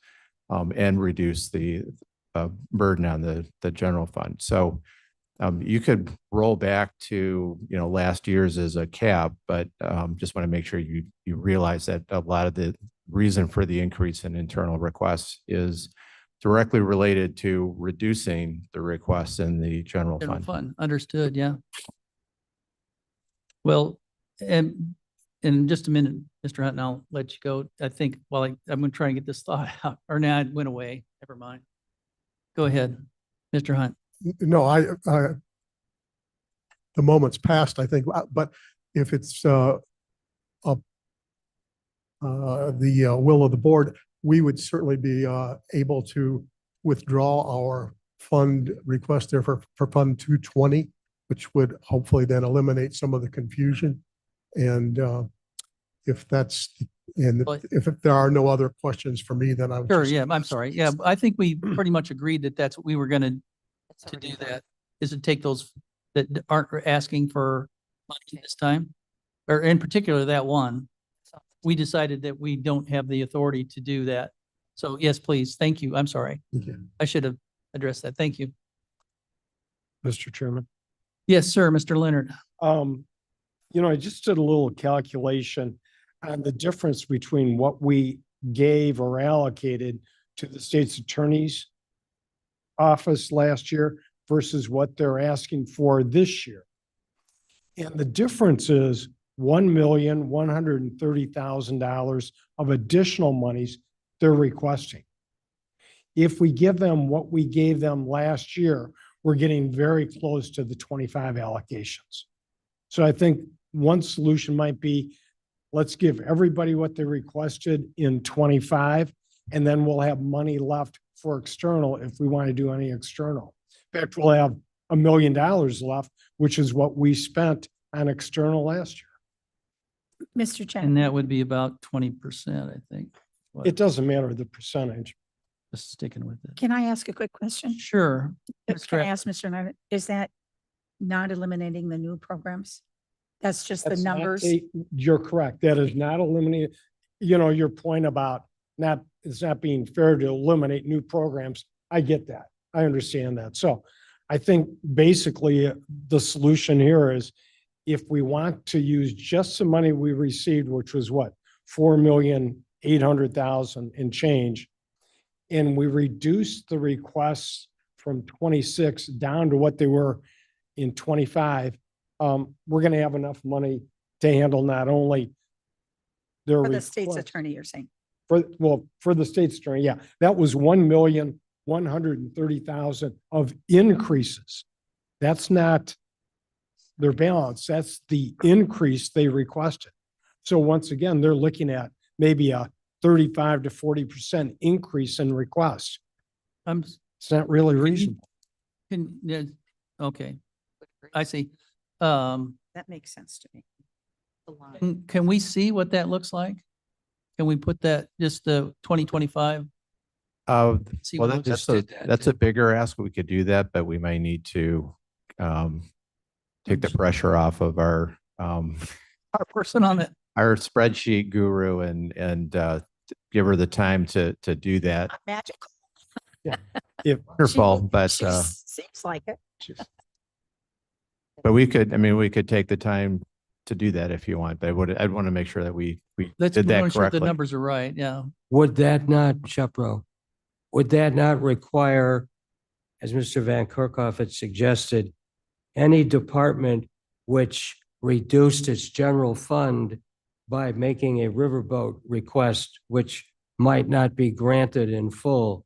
and reduce the burden on the general fund. So you could roll back to, last year's as a cap, but just want to make sure you realize that a lot of the reason for the increase in internal requests is directly related to reducing the requests in the general fund. Understood, yeah. Well, and in just a minute, Mr. Hunt, and I'll let you go. I think while I'm going to try and get this thought out, or now it went away. Never mind. Go ahead, Mr. Hunt. No, the moment's passed, I think, but if it's the will of the board, we would certainly be able to withdraw our fund request there for Fund 220, which would hopefully then eliminate some of the confusion. And if there are no other questions for me, then I would. Sure, yeah, I'm sorry. Yeah, I think we pretty much agreed that that's what we were going to do, that is to take those that aren't asking for money this time, or in particular that one. We decided that we don't have the authority to do that. So yes, please. Thank you. I'm sorry. I should have addressed that. Thank you. Mr. Chairman. Yes, sir, Mr. Leonard. I just did a little calculation on the difference between what we gave or allocated to the state's attorney's office last year versus what they're asking for this year. And the difference is $1,130,000 of additional monies they're requesting. If we give them what we gave them last year, we're getting very close to the 25 allocations. So I think one solution might be, let's give everybody what they requested in 25, and then we'll have money left for external if we want to do any external. In fact, we'll have $1 million left, which is what we spent on external last year. Mr. Chen. And that would be about 20%, I think. It doesn't matter the percentage. Just sticking with it. Can I ask a quick question? Sure. Can I ask Mr. Leonard, is that not eliminating the new programs? That's just the That's not numbers? You're correct. That is not eliminated. Your point about it's not being fair to eliminate new programs. I get that. I understand that. So I think basically the solution here is if we want to use just the money we received, which was what, 4,800,000 and change, and we reduce the requests from 26 down to what they were in 25, we're going to have enough money to handle not only their For the state's request- attorney, you're saying? for the state's attorney, yeah, that was 1,130,000 of increases. That's not their balance. That's the increase they requested. So once again, they're looking at maybe a 35 to 40% increase in requests. It's not really reasonable. Okay, I see. That makes sense to me. Can we see what that looks like? Can we put that, just the 2025? See Well, what it looks that's a bigger ask. We could do that, but we might need to take the pressure off of our person on it. Our spreadsheet guru and give her the time to do that. Magical. Wonderful, but Seems like it. but we could take the time to do that if you want, but I'd want to make sure that we Let's did that make sure the correctly. numbers are right, yeah. Would that not, Shepro, would that not require, as Mr. Van Kerkhoff had suggested, any department which reduced its general fund by making a riverboat request, which might not be granted in full,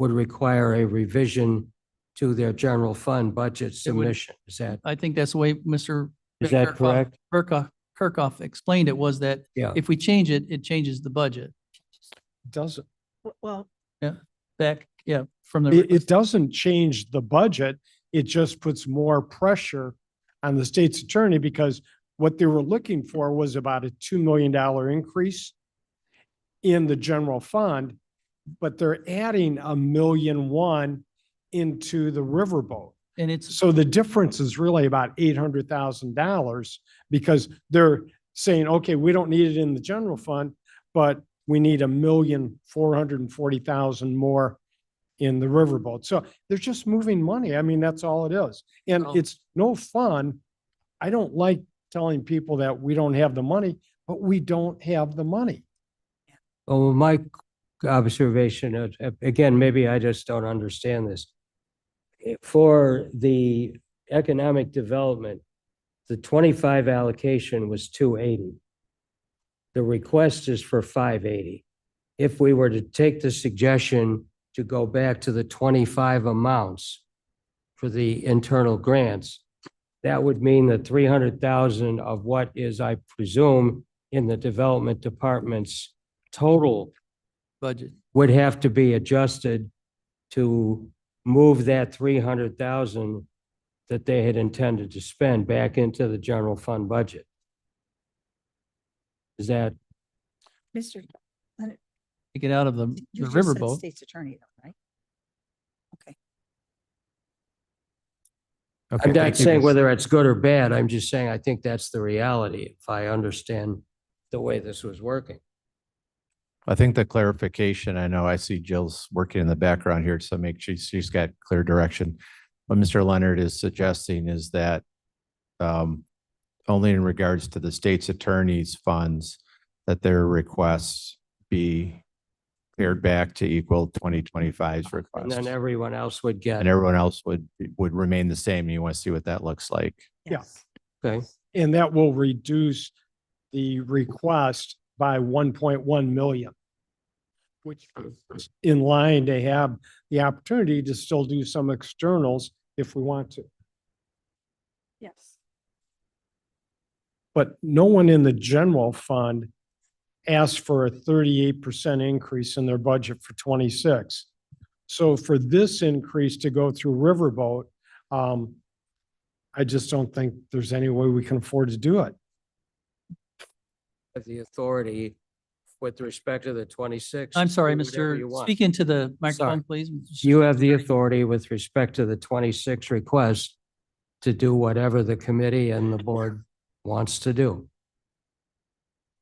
would require a revision to their general fund budget would- submission. Is that, I think that's the way Mr. is that correct? Kirkhoff explained it, was that Yeah. if we change it, it changes the budget. Doesn't, Well, Back, yeah, from the. it doesn't change the budget. It just puts more pressure on the state's attorney because what they were looking for was about a $2 million increase in the general fund, but they're adding $1.1 million into the riverboat. And it's, So the difference is really about $800,000 because they're saying, okay, we don't need it in the general fund, but we need $1,440,000 more in the riverboat. So they're just moving money. I mean, that's all it is. And Oh. it's no fun. I don't like telling people that we don't have the money, but we don't have the money. Well, my observation, again, maybe I just don't understand this. For the economic development, the 25 allocation was 280. The request is for 580. If we were to take the suggestion to go back to the 25 amounts for the internal grants, that would mean that 300,000 of what is, I presume, in the development department's total budget. would have to be adjusted to move that 300,000 that they had intended to spend back into the general fund budget. Is that, Mr. Leonard, Take it out of the you just said riverboat. state's attorney, though, right? Okay. Okay, I'm thank not you, saying Ms. whether it's good or bad. I'm just saying I think that's the reality, if I understand the way this was working. I think the clarification, I know I see Jill's working in the background here to make sure she's got clear direction. What Mr. Leonard is suggesting is that only in regards to the state's attorney's funds, that their requests be cleared back to equal 2025's And request. then everyone else would get, And everyone else would remain the same. You want to see what that looks like. Yeah. okay, And that will reduce the request by 1.1 million, which is in line to have the opportunity to still do some externals if we want to. Yes. But no one in the general fund asked for a 38% increase in their budget for 26. So for this increase to go through Riverboat, I just don't think there's any way we can afford to do it. the authority with respect to the 26. I'm sorry, do whatever you Mr. want. Speak into the microphone, please. You have the authority with respect to the 26 request to do whatever the committee and the board wants to do.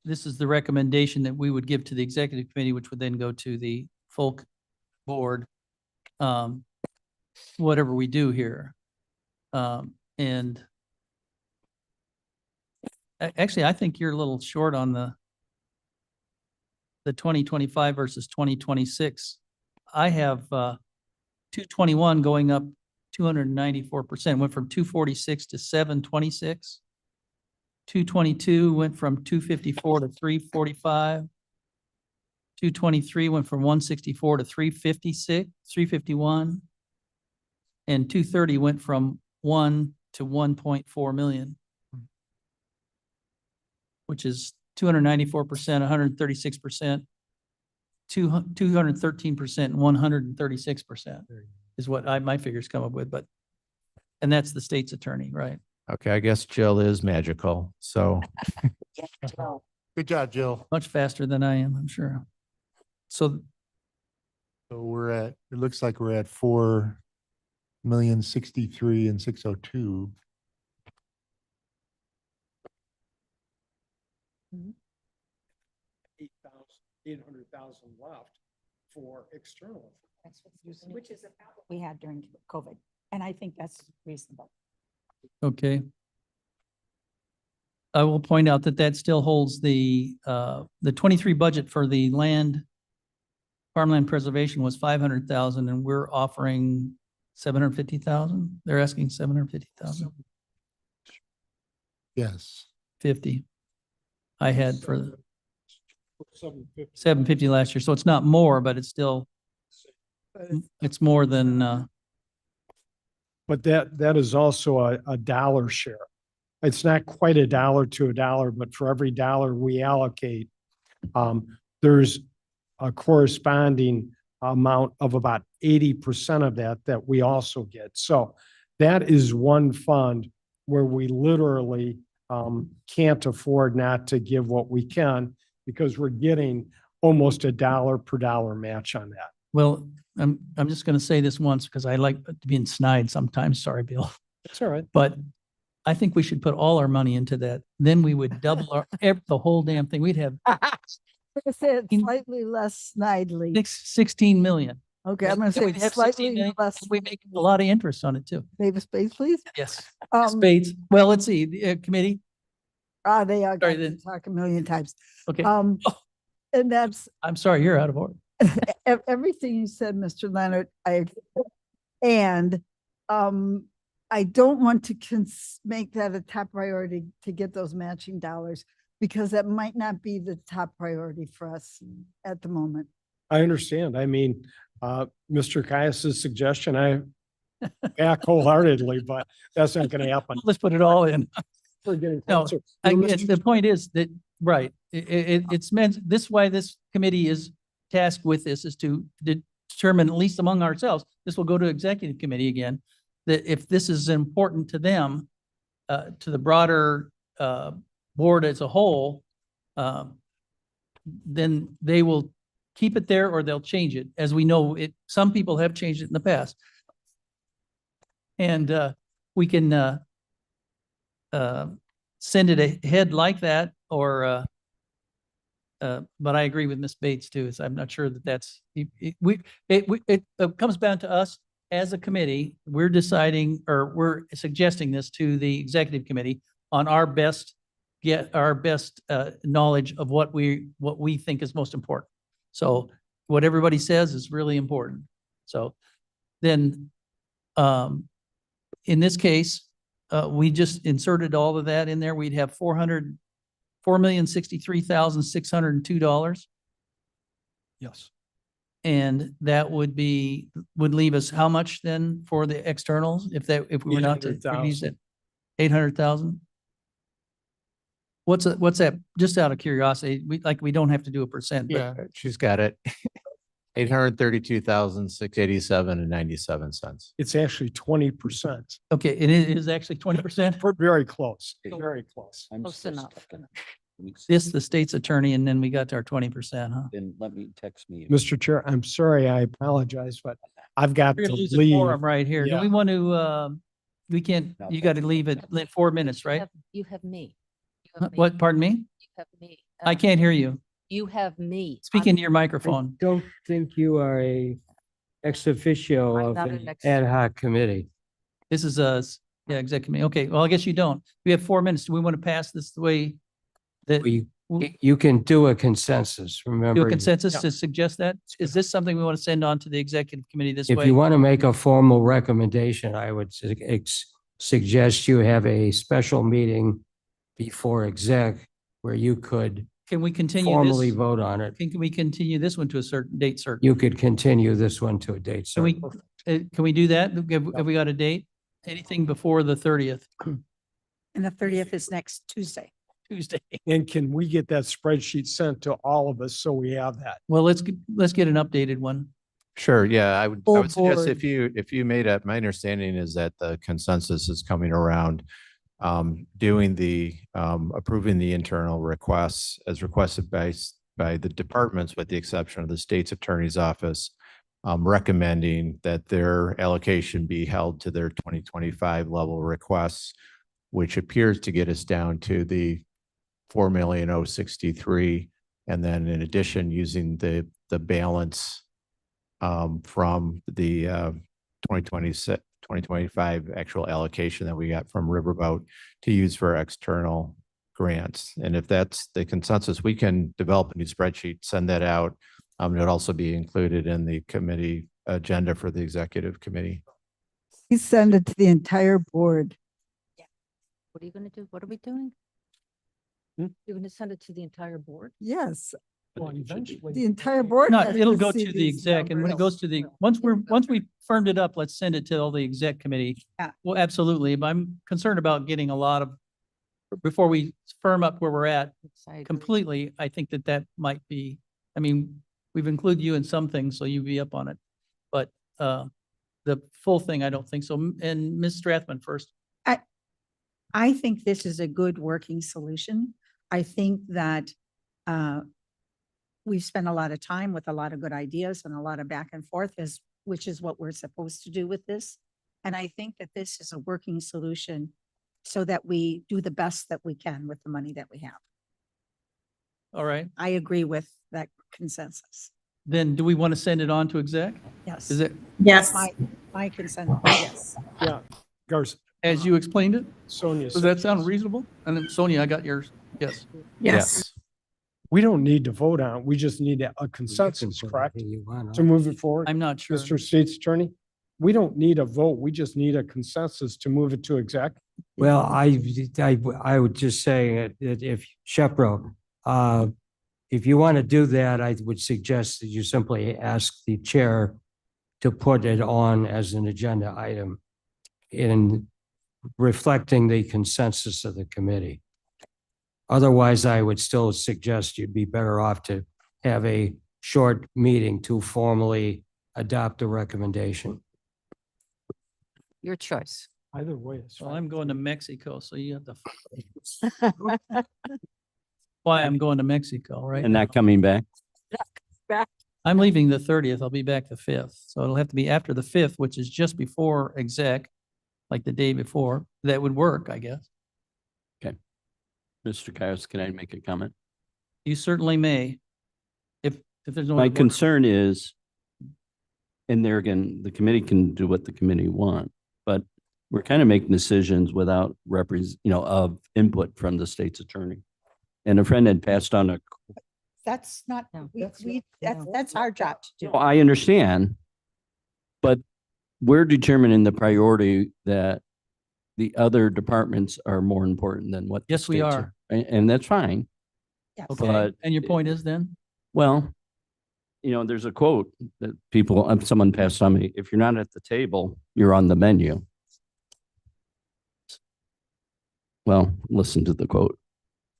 This is the recommendation that we would give to the executive committee, which would then go to the full board. Whatever we do here. And actually, I think you're a little short on the 2025 versus 2026. I have 221 going up 294%, went from 246 to 726. 222 went from 254 to 345. 223 went from 164 to 356, 351. And 230 went from 1 to 1.4 million. Which is 294%, 136%, 213%, and 136% is what my figures come up with, but, and that's the state's attorney, right? Okay, I guess Jill is magical. So Good job, Jill. Much faster than I am, I'm sure. So So we're at, it looks like we're at 4,063,602. and 602. $800,000 left for external. Which is about what we had during COVID. And I think that's reasonable. okay. I will point out that that still holds the 23 budget for the farmland preservation was 500,000 and we're offering 750,000. They're asking 750,000. Yes. 50. I had for the 750. 750 last year. So it's not more, but it's still it's more than, But that is also a dollar share. It's not quite a dollar to a dollar, but for every dollar we allocate, there's a corresponding amount of about 80% of that we also get. So that is one fund where we literally can't afford not to give what we can because we're getting almost a dollar per dollar match on that. well, I'm just going to say this once because I like being snide sometimes. Sorry, Bill. It's all right. But I think we should put all our money into that. Then we would double the whole damn thing. We'd have I'm gonna say it slightly less snidely. 16 million. Okay, I'm gonna say We'd it have 16 slightly million. less. We make a lot of interest on it too. Davis space, please. Yes. Um, Spades. Well, let's see, the committee. They are Sorry, going to then. talk a million times. Okay. And that's I'm sorry, you're out of order. everything you said, Mr. Leonard. And I don't want to make that a top priority to get those matching dollars because that might not be the top priority for us at the moment. I understand. I mean, Mr. Caius's suggestion, I back wholeheartedly, but that's not going to happen. Let's put it all in. We're getting No, closer. You know, Mr. the point is that, right, it's meant, why this committee is tasked with this is to determine, at least among ourselves, this will go to executive committee again, that if this is important to them, to the broader board as a whole, then they will keep it there or they'll change it. As we know, some people have changed it in the past. And we can send it ahead like that, or but I agree with Ms. Bates too. I'm not sure that that's it comes down to us as a committee. We're deciding, or we're suggesting this to the executive committee on our best knowledge of what we think is most important. So what everybody says is really important. So then, in this case, we just inserted all of that in there. We'd have $4,063,602. Yes. And that would leave us how much then for the externals if we were not to release it? 800,000? What's that? Just out of curiosity, we don't have to do a percent. Yeah, she's got it. 832,687.97. It's actually 20%. Okay, and it is actually 20%? We're very close, very close. Close enough. This, the state's attorney, and then we got to our 20%, huh? Then let me text me. Mr. Chair, I'm sorry, I apologize, but I've got We're to gonna lose a leave. quorum right here. Do Yeah. we want to, we can't, you got to leave at 4 minutes, right? You have me. What, pardon me? You have me. I can't hear you. You have me. Speak I'm- into your microphone. Don't think you are a ex officio I'm of not an an ex- ad hoc committee. This is executive committee. Okay, well, I guess you don't. We have 4 minutes. Do we want to pass this the way that You can do a consensus, do remember. a consensus to suggest that? Is this something we want to send on to the executive committee this If way? you want to make a formal recommendation, I would suggest you have a special meeting before exec where you could Can we continue formally this? vote on it. Can we continue this one to a certain date certain? You could continue this one to a date. Can we, certain. can we do that? Have we got a date? Anything before the 30th? And the 30th is next Tuesday. Tuesday. And can we get that spreadsheet sent to all of us so we have that? Well, let's get an updated one. Sure, yeah, I would Full suggest board. if you made up, my understanding is that the consensus is coming around doing approving the internal requests as requested by the departments, with the exception of the state's attorney's office, recommending that their allocation be held to their 2025 level requests, which appears to get us down to the 4,063,000. And then in addition, using the balance from the 2026, 2025 actual allocation that we got from Riverboat to use for external grants. And if that's the consensus, we can develop a new spreadsheet, send that out. It would also be included in the committee agenda for the executive committee. Please send it to the entire board. What are you going to do? What are we doing? You're going to send it to the entire board? Yes, The entire board. No, has it'll to go see to the these exec, and when it numbers. goes to the, once we firmed it up, let's send it to all the exec committee. Yeah. Well, absolutely, but I'm concerned about getting a lot of, before we firm up where we're at completely, I think that that might be, I mean, we've included you in some things, so you'd be up on it. But, the full thing, I don't think so. And Ms. Strathman first. I think this is a good working solution. I think that we've spent a lot of time with a lot of good ideas and a lot of back and forth, which is what we're supposed to do with this. And I think that this is a working solution so that we do the best that we can with the money that we have. All right, I agree with that consensus. then do we want to send it on to exec? Yes. Is it Yes. My consent, yes. Yeah, Garza, as you explained it? Sonia. Does that sound reasonable? And then Sonia, I got yours. Yes. Yes. We don't need to vote on it. We just need a consensus, correct? To move it forward. I'm not sure. Mr. State's Attorney, we don't need a vote. We just need a consensus to move it to exec. Well, I would just say that if Shepro, if you want to do that, I would suggest that you simply ask the chair to put it on as an agenda item in reflecting the consensus of the committee. Otherwise, I would still suggest you'd be better off to have a short meeting to formally adopt a recommendation. Your choice. Either way. it's Well, fine. I'm going to Mexico, so you have to. Why I'm going to Mexico, right? And now. not coming back. I'm leaving the 30th. I'll be back the 5th. So it'll have to be after the 5th, which is just before exec, like the day before. That would work, I guess. Mr. Caius, can I make a comment? You certainly may. If there's no. My other board concern is, and there again, the committee can do what the committee want, but we're kind of making decisions without of input from the state's attorney. And a friend had passed on That's not, No. that's our job to do. Oh, I understand, but we're determining the priority that the other departments are more important than what. the Yes, we states are. And that's fine. Yes. Okay, But- and your point is then? Well, there's a quote that someone passed on me, if you're not at the table, you're on the menu. Well, listen to the quote.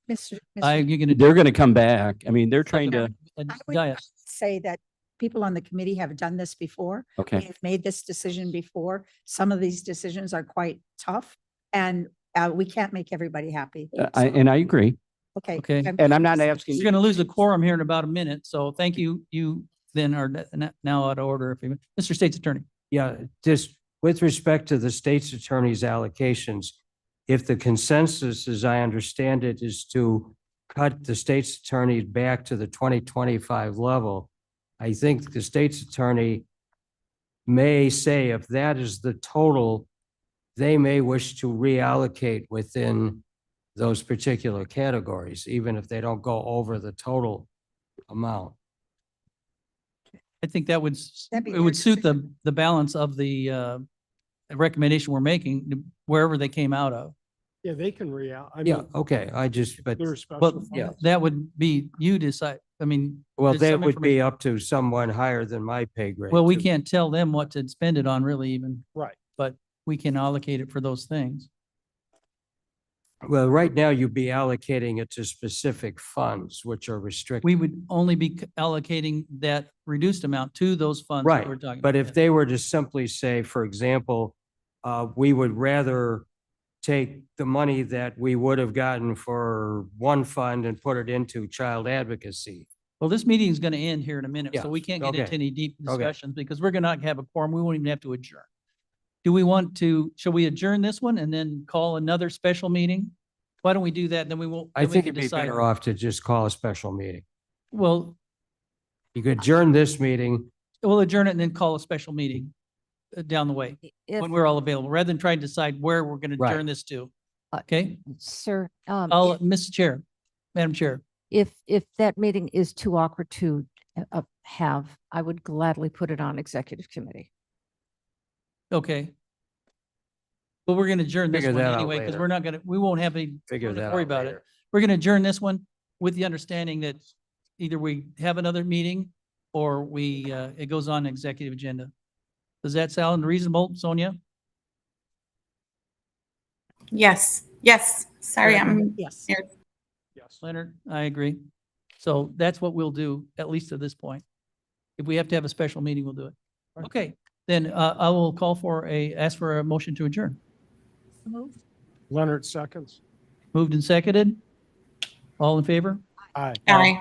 You're gonna. They're going to come back. I mean, they're trying to, a I would diet. say that people on the committee have done this before. okay. They've made this decision before. Some of these decisions are quite tough and we can't make everybody happy. And I agree. Okay. Okay. And I'm not asking. You're going to lose a quorum here in about a minute. So thank you. You then are now out of order. Mr. State's Attorney. Yeah, just with respect to the state's attorney's allocations, if the consensus, as I understand it, is to cut the state's attorney back to the 2025 level, I think the state's attorney may say if that is the total, they may wish to reallocate within those particular categories, even if they don't go over the total amount. I think that would, That'd be it would their suit the balance of the recommendation we're making, wherever they came out of. Yeah, they can I Yeah, mean, okay, I just, but, they're But special yeah. funds. that would be, you decide, I mean. well, there's that some would be information- up to someone higher than my pay grade. Well, we to- can't tell them what to spend it on really even, Right. but we can allocate it for those things. Well, right now you'd be allocating it to specific funds, which are restricted. We would only be allocating that reduced amount to those funds that Right, we're talking about. but if they were to simply say, for example, we would rather take the money that we would have gotten for one fund and put it into child advocacy. Well, this meeting is going to end here in a minute, Yeah, so we can't get okay. into any deep Okay. discussions because we're going to have a quorum. We won't even have to adjourn. Do we want to, shall we adjourn this one and then call another special meeting? Why don't we do that? Then we won't. I then we think can it'd be decide. better off to just call a special meeting. Well, You could adjourn this meeting. we'll adjourn it and then call a special meeting down the way If, when we're all available, rather than trying to decide where we're going to Right. adjourn this to. Uh, Okay? sir, I'll, Mr. Chair, Madam Chair. if that meeting is too awkward to have, I would gladly put it on executive committee. Okay. But we're going to adjourn this Figure one that out anyway, because later. we're not going to, we won't have any, Figure don't that worry out about it. later. We're going to adjourn this one with the understanding that either we have another meeting or it goes on executive agenda. Does that sound reasonable, Sonia? Yes, yes. Sorry, I'm. Yes. here. Yes. Leonard, I agree. So that's what we'll do, at least to this point. If we have to have a special meeting, we'll do it. Okay, then I will ask for a motion to adjourn. Leonard seconds. Moved and seconded. All in favor? Aye. Aye.